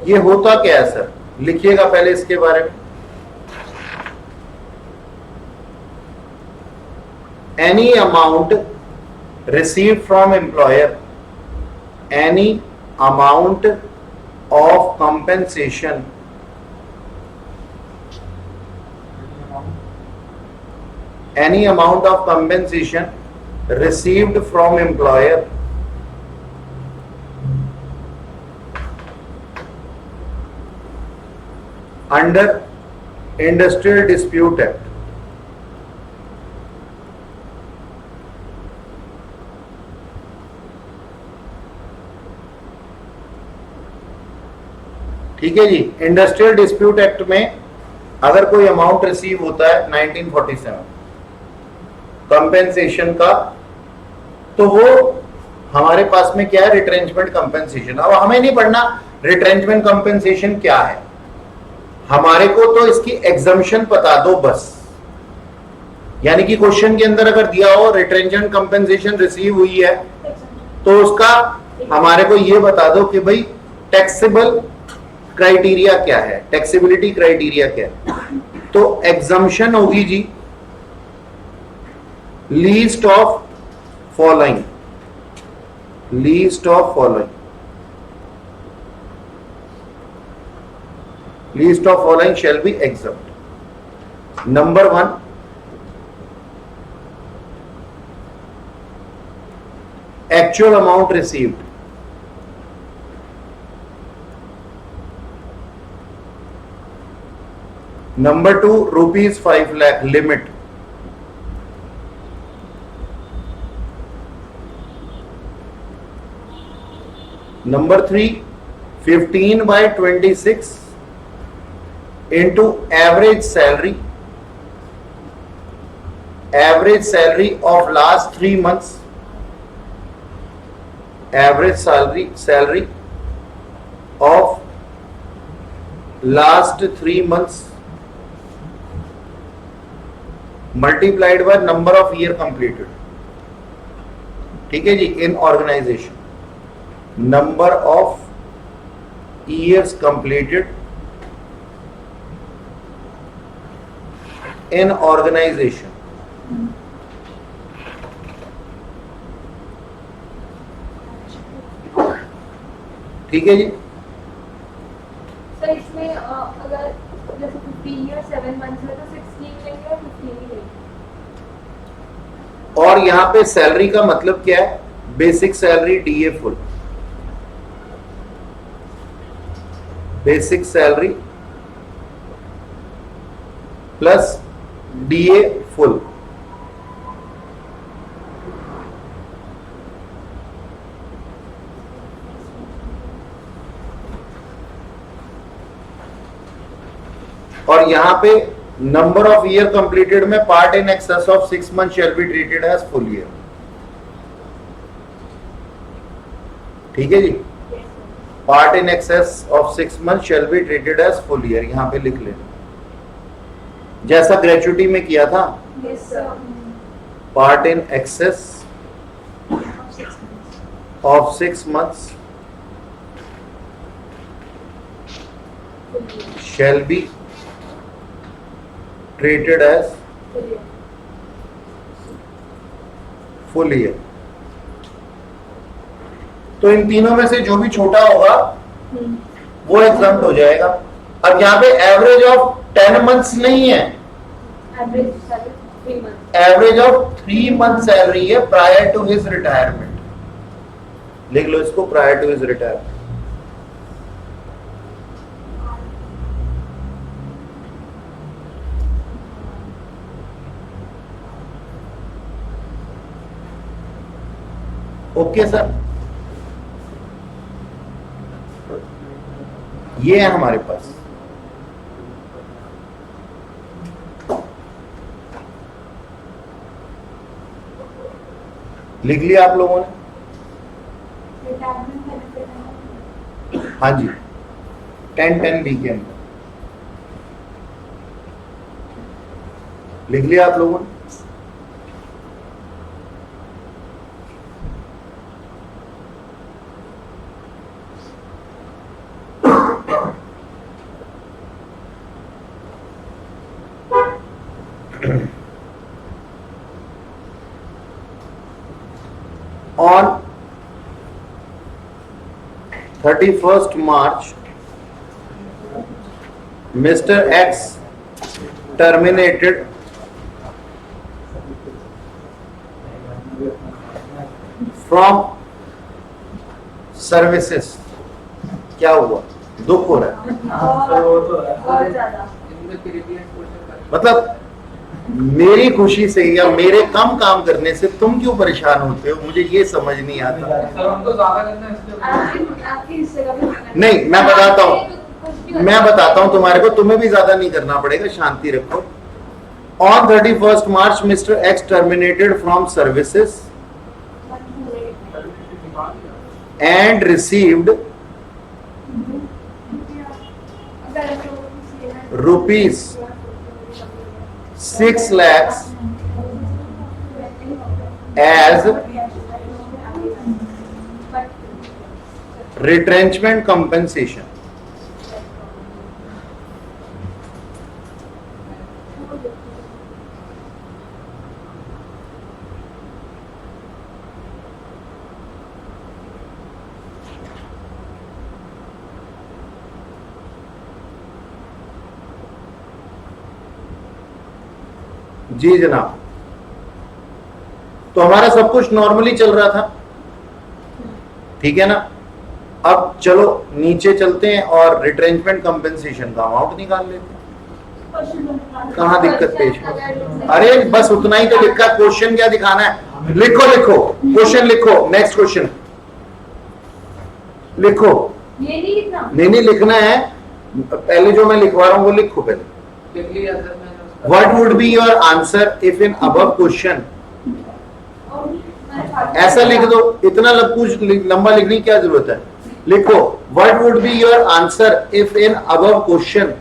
ये होता क्या है सर, लिखिएगा पहले इसके बारे में। Any amount received from employer, any amount of compensation received from employer under industrial dispute act, ठीक है जी। इंडस्ट्रियल डिस्प्यूट एक्ट में अगर कोई अमाउंट रिसीव होता है 1947 कंपेंसेशन का, तो वो हमारे पास में क्या है, रिट्रेंचमेंट कंपेंसेशन। अब हमें नहीं पढ़ना रिट्रेंचमेंट कंपेंसेशन क्या है, हमारे को तो इसकी एग्जम्पशन पता दो बस। यानी कि क्वेश्चन के अंदर अगर दिया हो रिट्रेंचमेंट कंपेंसेशन रिसीव हुई है, तो उसका हमारे को ये बता दो कि भाई टैक्सेबल क्राइटेरिया क्या है, टैक्सेबिलिटी क्राइटेरिया क्या है। तो एग्जम्पशन होगी जी least of following, least of following, least of following shall be exempt. Number 1, actual amount received, number 2, ₹5 lakh limit, number 3, 15/26 into average salary of last 3 months, average salary of last 3 months multiplied by number of year completed, ठीक है जी, in organization, number of years completed in organization, ठीक है जी। Sir इसमें अगर जैसे 15 या 7 months में तो 16 लेंगे या 15 ही लेंगे? और यहाँ पे सैलरी का मतलब क्या है, basic salary DA full, basic salary plus DA full, और यहां पे नंबर ऑफ ईयर कंप्लीटेड में part in excess of 6 month shall be treated as full year, ठीक है जी। Part in excess of 6 month shall be treated as full year, यहां पे लिख लेना जैसा ग्रेचुइटी में किया था। Yes, sir. Part in excess of 6 months shall be treated as full year। तो इन तीनों में से जो भी छोटा होगा वो एग्जम्प्ट हो जाएगा। अब यहाँ पे एवरेज ऑफ 10 months नहीं है, average salary 3 month. Average of 3 month salary है प्रायर टू हिज रिटायरमेंट, लिख लो इसको, prior to his retirement. Okay sir, ये है हमारे पास। लिख लिया आप लोगों ने? Retirement benefit है। हाँ जी, 1010B के अंदर लिख लिया आप लोगों ने? On 31st March, Mr. X terminated from services। क्या हुआ? दुख हो रहा है? बहुत ज्यादा। मुझे प्रीवियस क्वेश्चन मतलब मेरी खुशी से या मेरे कम काम करने से तुम क्यों परेशान होते हो, मुझे ये समझ नहीं आता। सर हम तो ज्यादा करते हैं इसलिए आपके हिस्से का भी करना है। नहीं, मैं बताता हूँ तुम्हारे को, तुम्हें भी ज्यादा नहीं करना पड़ेगा, शांति रखो। On 31st March, Mr. X terminated from services and received rupees 6 lakhs as retrenchment compensation. जी जनाब, तो हमारा सब कुछ नॉर्मली चल रहा था, ठीक है ना। अब चलो नीचे चलते हैं और रिट्रेंचमेंट कंपेंसेशन का अमाउंट निकाल लेते हैं। कहाँ दिक्कत पेश है? अरे बस उतना ही तो लिखा, क्वेश्चन क्या दिखाना है? लिखो लिखो, क्वेश्चन लिखो, नेक्स्ट क्वेश्चन लिखो। ये नहीं लिखना, नहीं लिखना है, पहले जो मैं लिखवा रहा हूँ वो लिखो पहले। लिख लिया सर मैंने। What would be your answer if in above question? ऐसा लिख दो, इतना लंबा लिखने की क्या जरूरत है? लिखो What would be your answer if in above question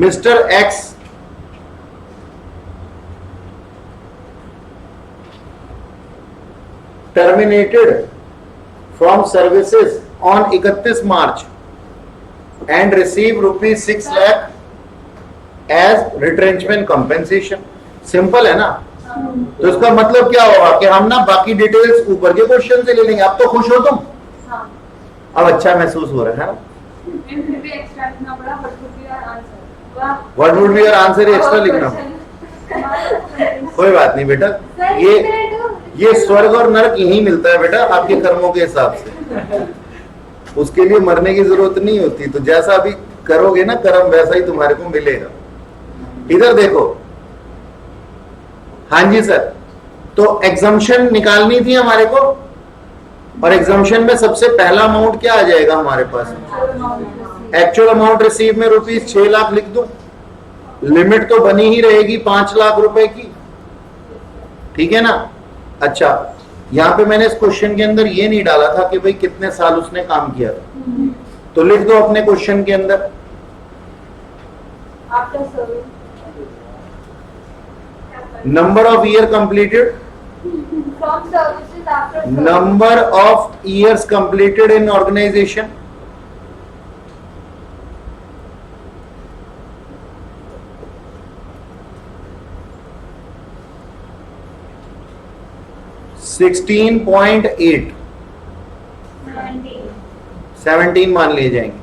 Mr. X terminated from services on 31 March and received rupees 6 lakh as retrenchment compensation. Simple है ना। तो इसका मतलब क्या होगा कि हम ना बाकी डिटेल्स ऊपर के क्वेश्चन से ले लेंगे। अब तो खुश हो तुम? हाँ। अब अच्छा महसूस हो रहा है ना? फिर भी एक्स्ट्रा लिखना पड़ा, what would be your answer. वाह, what would be your answer extra लिखना। कोई बात नहीं बेटा, ये स्वर्ग और नरक यही मिलता है बेटा, आपके कर्मों के हिसाब से। उसके लिए मरने की जरूरत नहीं होती। तो जैसा अभी करोगे ना कर्म, वैसा ही तुम्हारे को मिलेगा। इधर देखो, हाँ जी सर, तो एग्जम्पशन निकालनी थी हमारे को, और एग्जम्पशन में सबसे पहला अमाउंट क्या आ जाएगा हमारे पास? एक्चुअल अमाउंट रिसीव में रुपीज 6 लाख लिख दो, लिमिट तो बनी ही रहेगी 5 लाख रुपए की, ठीक है ना। अच्छा, यहां पे मैंने इस क्वेश्चन के अंदर ये नहीं डाला था कि भाई कितने साल उसने काम किया था, तो लिख दो अपने क्वेश्चन के अंदर after service number of year completed, from services after number of years completed in organisation, $16.8 17 मान लिए जाएंगे।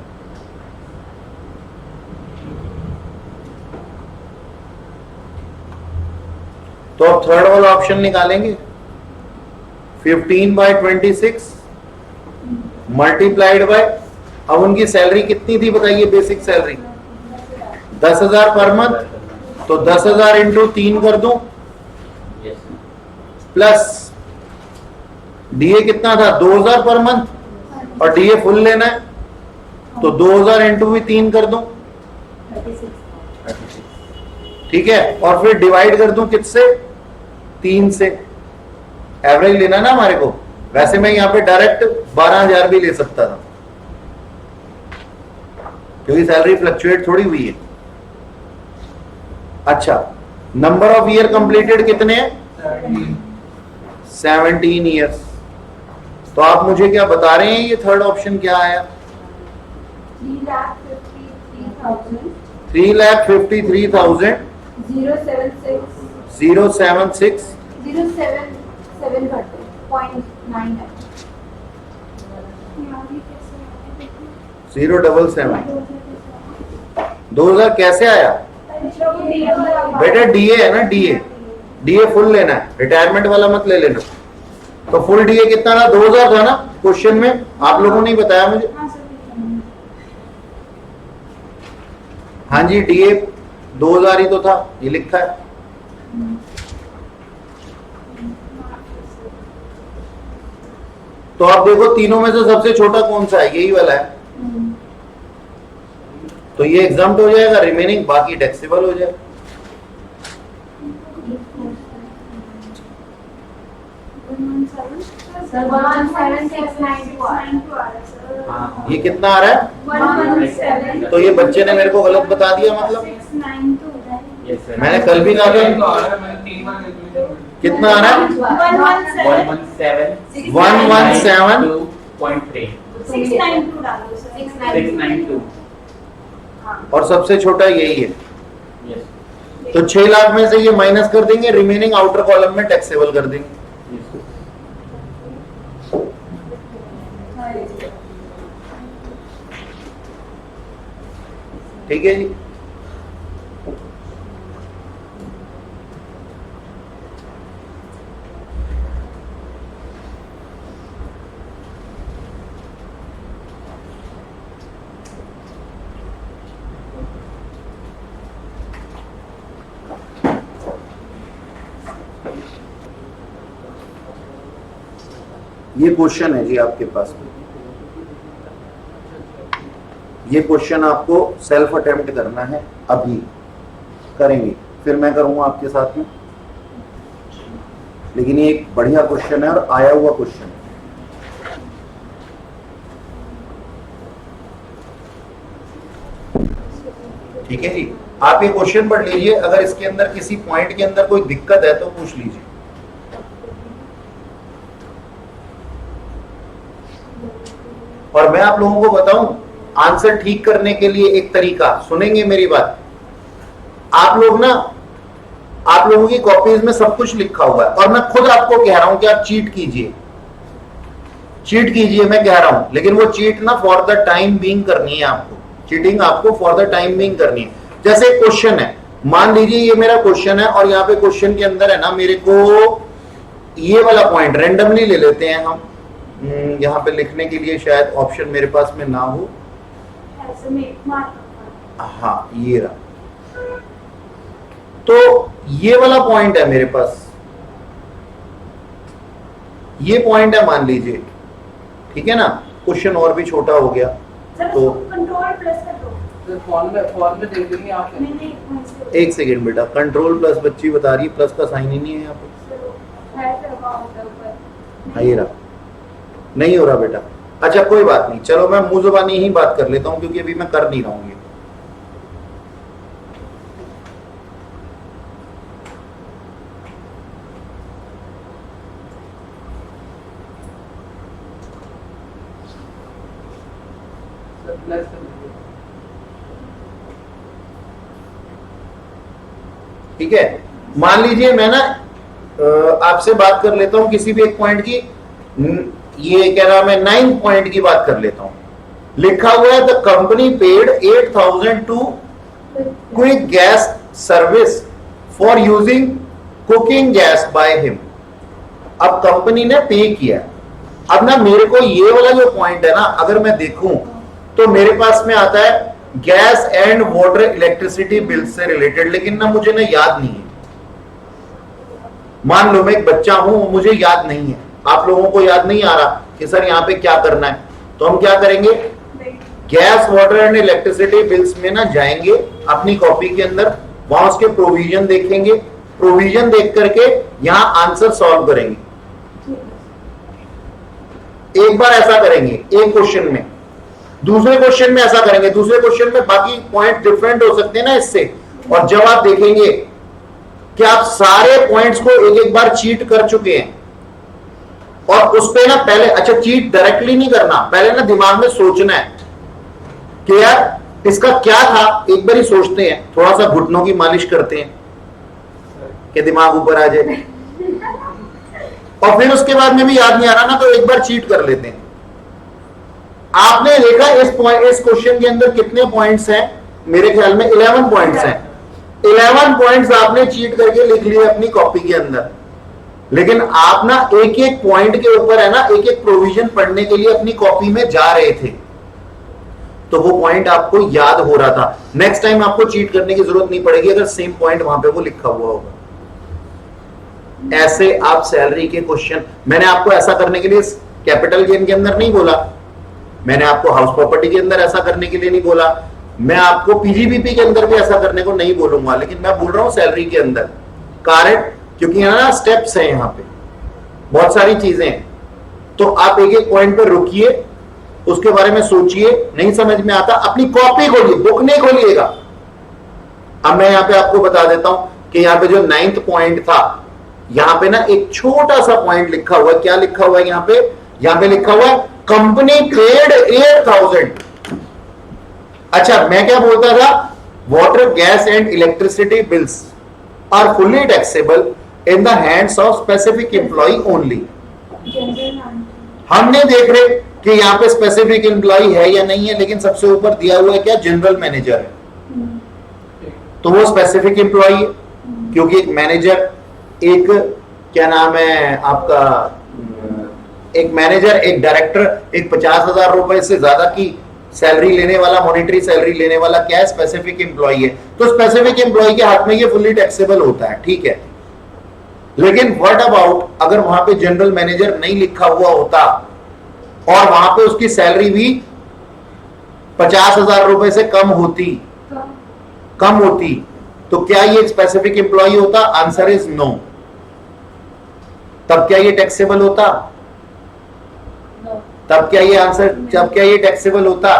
तो अब थर्ड वाला ऑप्शन निकालेंगे। 15/26 मल्टीप्लाइड बाय, अब उनकी सैलरी कितनी थी बताइए? बेसिक सैलरी 10,000 पर मंथ, तो 10,000 इंटू 3 कर दूं, प्लस डीए कितना था? 2,000 पर मंथ, और डीए फुल लेना है, तो 2,000 इंटू भी 3 कर दूं, ठीक है, और फिर डिवाइड कर दूं किससे? 3 से। एवरेज लेना ना हमारे को। वैसे मैं यहां पे डायरेक्ट 12,000 भी ले सकता था, क्योंकि सैलरी फ्लक्चुएट थोड़ी हुई है। अच्छा, नंबर ऑफ ईयर कंप्लीटेड कितने हैं? 17 ईयर्स। तो आप मुझे क्या बता रहे हैं, ये थर्ड ऑप्शन क्या आया? 3,53,000 076 077 2000 कैसे आया बेटा? डीए है ना, डीए फुल लेना है, रिटायरमेंट वाला मत ले लेना। तो फुल डीए कितना था? 2000 था ना क्वेश्चन में, आप लोगों ने बताया मुझे। हाँ जी, डीए 2000 ही तो था, ये लिखा है। तो आप देखो तीनों में से सबसे छोटा कौन सा है, यही वाला है, तो ये एग्जाम्प्ट हो जाएगा, रिमेनिंग बाकी टैक्सेबल हो जाएगा। सर 117,692 आ रहा है सर। हाँ। ये कितना आ रहा है? 117 तो ये बच्चे ने मेरे को गलत बता दिया, मतलब 692 हो जाएगा। Yes, sir. मैंने कल भी कहा तो था। आ रहा है, मैंने 3 बार कैलकुलेशन कितना आ रहा है? 117 117 2.3 692 डालो सर। 692 हाँ। और सबसे छोटा यही है। yes तो 6 लाख में से ये माइनस कर देंगे, रिमेनिंग आउटर कॉलम में टैक्सेबल कर देंगे। yes ठीक है जी। ये क्वेश्चन है जी आपके पास में, ये क्वेश्चन आपको सेल्फ अटेम्प्ट करना है, अभी करेंगे, फिर मैं करूंगा आपके साथ में। लेकिन ये एक बढ़िया क्वेश्चन है और आया हुआ क्वेश्चन है। ठीक है जी, आप ये क्वेश्चन पढ़ लीजिए, अगर इसके अंदर किसी पॉइंट के अंदर कोई दिक्कत है तो पूछ लीजिए। और मैं आप लोगों को बताऊं आंसर ठीक करने के लिए एक तरीका, सुनेंगे मेरी बात। आप लोग ना, आप लोगों की कॉपीज में सब कुछ लिखा हुआ है और मैं खुद आपको कह रहा हूं कि आप चीट कीजिए, चीट कीजिए, मैं कह रहा हूं, लेकिन वो चीट ना फॉर द टाइम बीइंग करनी है आपको, चीटिंग आपको फॉर द टाइम बीइंग करनी है। जैसे क्वेश्चन है, मान लीजिए ये मेरा क्वेश्चन है और यहाँ पे क्वेश्चन के अंदर है ना, मेरे को ये वाला पॉइंट रेंडमली ले लेते हैं हम, यहाँ पे लिखने के लिए शायद ऑप्शन मेरे पास में ना हो, ऐसे में एक मार्क। हाँ ये रहा, तो ये वाला पॉइंट है मेरे पास, ये पॉइंट है मान लीजिए, ठीक है ना। क्वेश्चन और भी छोटा हो गया सर तो कंट्रोल प्लस कर दो। तो फॉर्म में देख लेंगे आप। नहीं नहीं वहीं से। एक सेकेंड बेटा, कंट्रोल प्लस बच्ची बता रही है, प्लस का साइन ही नहीं है यहाँ पे। है सर अकाउंट है ऊपर। हाँ ये रहा, नहीं हो रहा बेटा। अच्छा कोई बात नहीं, चलो मैं मुंह जुबानी ही बात कर लेता हूं क्योंकि अभी मैं कर नहीं रहा हूं ये। प्लस कर दीजिए। ठीक है, मान लीजिए मैं ना आपसे बात कर लेता हूं किसी भी एक पॉइंट की, ये क्या नाम है, 9 पॉइंट की बात कर लेता हूं। लिखा हुआ है the company paid 8,000 to quick gas service for using cooking gas by him. अब कंपनी ने पे किया। अब ना मेरे को ये वाला जो पॉइंट है ना, अगर मैं देखूं तो मेरे पास में आता है gas and water electricity bill से रिलेटेड, लेकिन ना मुझे ना याद नहीं है। मान लो मैं एक बच्चा हूं, मुझे याद नहीं है, आप लोगों को याद नहीं आ रहा कि सर यहाँ पे क्या करना है, तो हम क्या करेंगे, gas water and electricity bills में ना जाएंगे अपनी कॉपी के अंदर, वहां उसके प्रोविजन देखेंगे, प्रोविजन देख करके यहां आंसर सॉल्व करेंगे। एक बार ऐसा करेंगे एक क्वेश्चन में, दूसरे क्वेश्चन में ऐसा करेंगे, दूसरे क्वेश्चन में बाकी पॉइंट डिफरेंट हो सकते हैं ना इससे। और जब आप देखेंगे कि आप सारे पॉइंट्स को एक एक बार चीट कर चुके हैं और उस पे ना पहले, अच्छा चीट डायरेक्टली नहीं करना, पहले ना दिमाग में सोचना है कि यार इसका क्या था, एक बार ही सोचते हैं, थोड़ा सा घुटनों की मालिश करते हैं कि दिमाग ऊपर आ जाए, और फिर उसके बाद में भी याद नहीं आ रहा ना तो एक बार चीट कर लेते हैं। आपने देखा इस क्वेश्चन के अंदर कितने पॉइंट्स हैं, मेरे ख्याल में 11 पॉइंट्स हैं। 11 पॉइंट्स आपने चीट करके लिख लिए अपनी कॉपी के अंदर, लेकिन आप ना एक एक पॉइंट के ऊपर है ना एक एक प्रोविजन पढ़ने के लिए अपनी कॉपी में जा रहे थे। तो वो पॉइंट आपको याद हो रहा था। नेक्स्ट टाइम आपको चीट करने की जरूरत नहीं पड़ेगी अगर सेम पॉइंट वहां पे वो लिखा हुआ होगा। ऐसे आप सैलरी के क्वेश्चन, मैंने आपको ऐसा करने के लिए कैपिटल गेन के अंदर नहीं बोला, मैंने आपको हाउस प्रॉपर्टी के अंदर ऐसा करने के लिए नहीं बोला, मैं आपको पीजीबीपी के अंदर भी ऐसा करने को नहीं बोलूंगा, लेकिन मैं बोल रहा हूं सैलरी के अंदर। कारण क्योंकि यहाँ ना स्टेप्स हैं, यहाँ पे बहुत सारी चीजें हैं, तो आप एक एक पॉइंट पर रुकिए, उसके बारे में सोचिए, नहीं समझ में आता अपनी कॉपी खोलिए, बुक नहीं खोलिएगा। अब मैं यहाँ पे आपको बता देता हूं कि यहाँ पे जो 9th पॉइंट था, यहाँ पे ना एक छोटा सा पॉइंट लिखा हुआ है। क्या लिखा हुआ है यहाँ पे लिखा हुआ है कंपनी पेड 8,000। अच्छा, मैं क्या बोलता था, water gas and electricity bills are fully taxable in the hands of specific employee only. हमने देख रहे कि यहाँ पे स्पेसिफिक एम्प्लॉय है या नहीं है, लेकिन सबसे ऊपर दिया हुआ है क्या, जनरल मैनेजर है, तो वो स्पेसिफिक एम्प्लॉय है, क्योंकि एक मैनेजर, एक क्या नाम है आपका, एक मैनेजर, एक डायरेक्टर, एक 50,000 रुपए से ज्यादा की सैलरी लेने वाला, मॉनिटरी सैलरी लेने वाला क्या है, स्पेसिफिक एम्प्लॉय है। तो स्पेसिफिक एम्प्लॉय के हाथ में ये फुल्ली टैक्सेबल होता है, ठीक है। लेकिन व्हाट अबाउट अगर वहां पे जनरल मैनेजर नहीं लिखा हुआ होता और वहां पे उसकी सैलरी भी 50,000 रुपए से कम होती, तो क्या ये स्पेसिफिक एम्प्लॉय होता? Answer is no. तब क्या ये टैक्सेबल होता? तब क्या ये टैक्सेबल होता?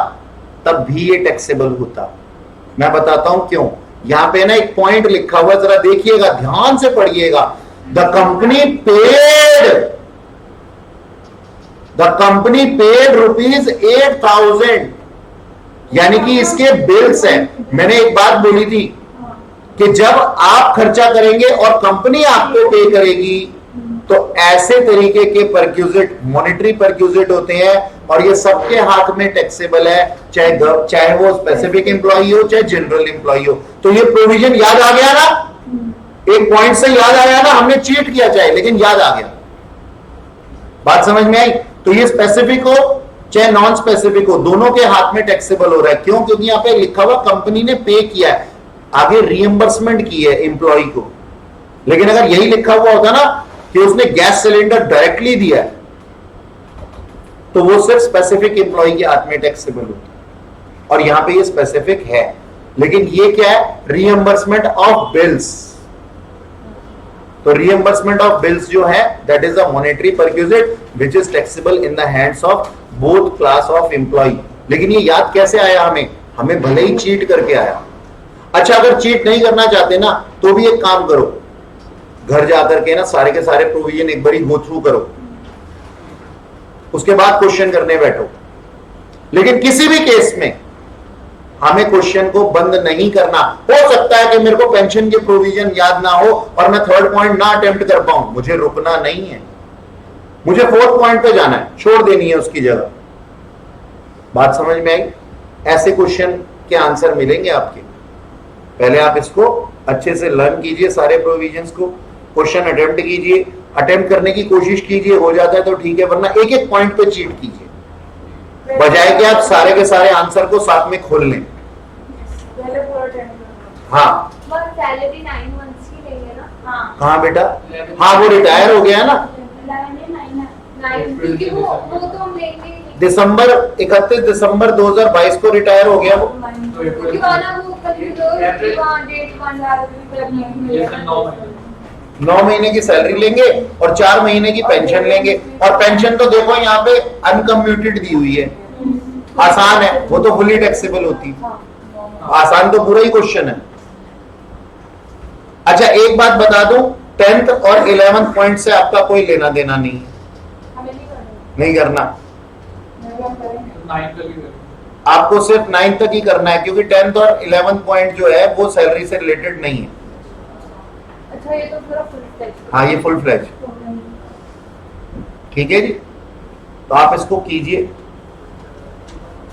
तब भी ये टैक्सेबल होता। मैं बताता हूं क्यों। यहां पे ना एक पॉइंट लिखा हुआ, जरा देखिएगा, ध्यान से पढ़िएगा। द कंपनी पेड ₹8,000, यानी कि इसके बिल्स हैं। मैंने एक बात बोली थी कि जब आप खर्चा करेंगे और कंपनी आपको पे करेगी, तो ऐसे तरीके के परक्यूजिट, मॉनिटरी परक्यूजिट होते हैं, और ये सबके हाथ में टैक्सेबल है, चाहे वो स्पेसिफिक एम्प्लॉय हो, चाहे जनरल एम्प्लॉय हो। तो ये प्रोविजन याद आ गया ना, एक पॉइंट से याद आया ना, हमने चीट किया चाहे, लेकिन याद आ गया। बात समझ में आई? तो ये स्पेसिफिक हो चाहे नॉन स्पेसिफिक हो, दोनों के हाथ में टैक्सेबल हो रहा है। क्यों? क्योंकि यहां पे लिखा हुआ कंपनी ने पे किया है, आगे रिएम्बर्समेंट की है एम्प्लॉय को। लेकिन अगर यही लिखा हुआ होता ना कि उसने गैस सिलेंडर डायरेक्टली दिया है, तो वो सिर्फ स्पेसिफिक एम्प्लॉय के हाथ में टैक्सेबल होता, और यहां पे ये स्पेसिफिक है। लेकिन ये क्या है? Reimbursement of bills. तो रिएम्बर्समेंट ऑफ बिल्स जो है, that is a monetary perquisite which is taxable in the hands of both class of employee. लेकिन ये याद कैसे आया हमें भले ही चीट करके आया। अच्छा, अगर चीट नहीं करना चाहते ना, तो भी एक काम करो, घर जाकर के ना सारे के सारे प्रोविजन एक बारी गो थ्रू करो, उसके बाद क्वेश्चन करने बैठो। लेकिन किसी भी केस में हमें क्वेश्चन को बंद नहीं करना। हो सकता है कि मेरे को पेंशन के प्रोविजन याद ना हो और मैं 3rd पॉइंट ना अटेम्प्ट कर पाऊं, मुझे रुकना नहीं है, मुझे 4th पॉइंट पे जाना है, छोड़ देनी है उसकी जगह। बात समझ में आई? ऐसे क्वेश्चन के आंसर मिलेंगे आपके। पहले आप इसको अच्छे से लर्न कीजिए, सारे प्रोविजंस को, क्वेश्चन अटेम्प्ट कीजिए, अटेम्प्ट करने की कोशिश कीजिए, हो जाता है तो ठीक है, वरना एक एक पॉइंट पे चीट कीजिए, बजाय कि आप सारे के सारे आंसर को साथ में खोल लें। हाँ, सैलरी 9 months की लेंगे ना? हाँ बेटा, हाँ वो रिटायर हो गया ना, 9, क्योंकि वो तो हम लेंगे ही नहीं। 31 दिसंबर 2022 को रिटायर हो गया वो। क्योंकि वाला वो डेट 9 महीने की सैलरी लेंगे और 4 महीने की पेंशन लेंगे। और पेंशन तो देखो यहाँ पे अनकम्प्यूटेड दी हुई है, आसान है, वो तो फुली टैक्सेबल होती है। आसान तो पूरा ही क्वेश्चन है। अच्छा, एक बात बता दूं, 10th और 11th पॉइंट से आपका कोई लेना देना नहीं है, नहीं करना। आपको सिर्फ 9th तक ही करना है, क्योंकि 10th और 11th पॉइंट जो है वो सैलरी से रिलेटेड नहीं है। अच्छा, ये तो पूरा फुल फ्लेज। हाँ, ये फुल फ्लेज, ठीक है जी। तो आप इसको कीजिए,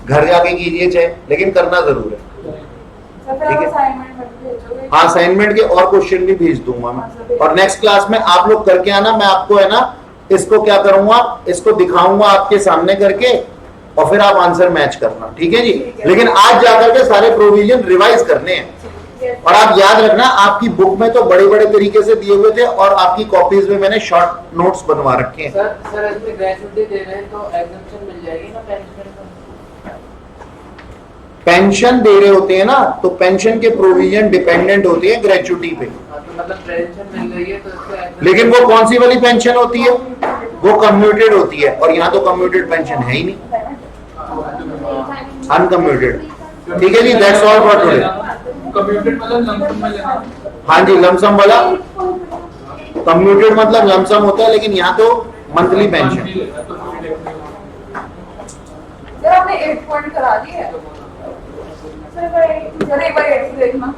घर जाके कीजिए चाहे, लेकिन करना जरूर है, ठीक है। हाँ, असाइनमेंट के और क्वेश्चन भी भेज दूंगा मैं, और नेक्स्ट क्लास में आप लोग करके आना। मैं आपको है ना इसको क्या करूंगा, इसको दिखाऊंगा आपके सामने करके, और फिर आप आंसर मैच करना, ठीक है जी। लेकिन आज जाकर के सारे प्रोविजन रिवाइज करने हैं, और आप याद रखना आपकी बुक में तो बड़े बड़े तरीके से दिए हुए थे और आपकी कॉपीज में मैंने शॉर्ट नोट्स बनवा रखे हैं। सर इसमें ग्रेजुएटी दे रहे हैं तो एग्जम्पशन मिल जाएगी ना पेंशन का? पेंशन दे रहे होते हैं ना, तो पेंशन के प्रोविजन डिपेंडेंट होते हैं ग्रेजुएटी पे। हाँ, तो मतलब पेंशन मिल रही है तो इसका exemption- लेकिन वो कौन सी वाली पेंशन होती है? वो कम्यूटेड होती है, और यहाँ तो कम्यूटेड पेंशन है ही नहीं, अनकम्यूटेड। ठीक है जी, that's all for today. Commuted मतलब लमसम में लेना। हाँ जी, लमसम वाला, कम्यूटेड मतलब लमसम होता है, लेकिन यहाँ तो मंथली पेंशन। मंथली लेना, तो कोई दिक्कत नहीं होगा। सर आपने 8 पॉइंट करा दिए हैं? सर भाई सर एक बार 8 देखना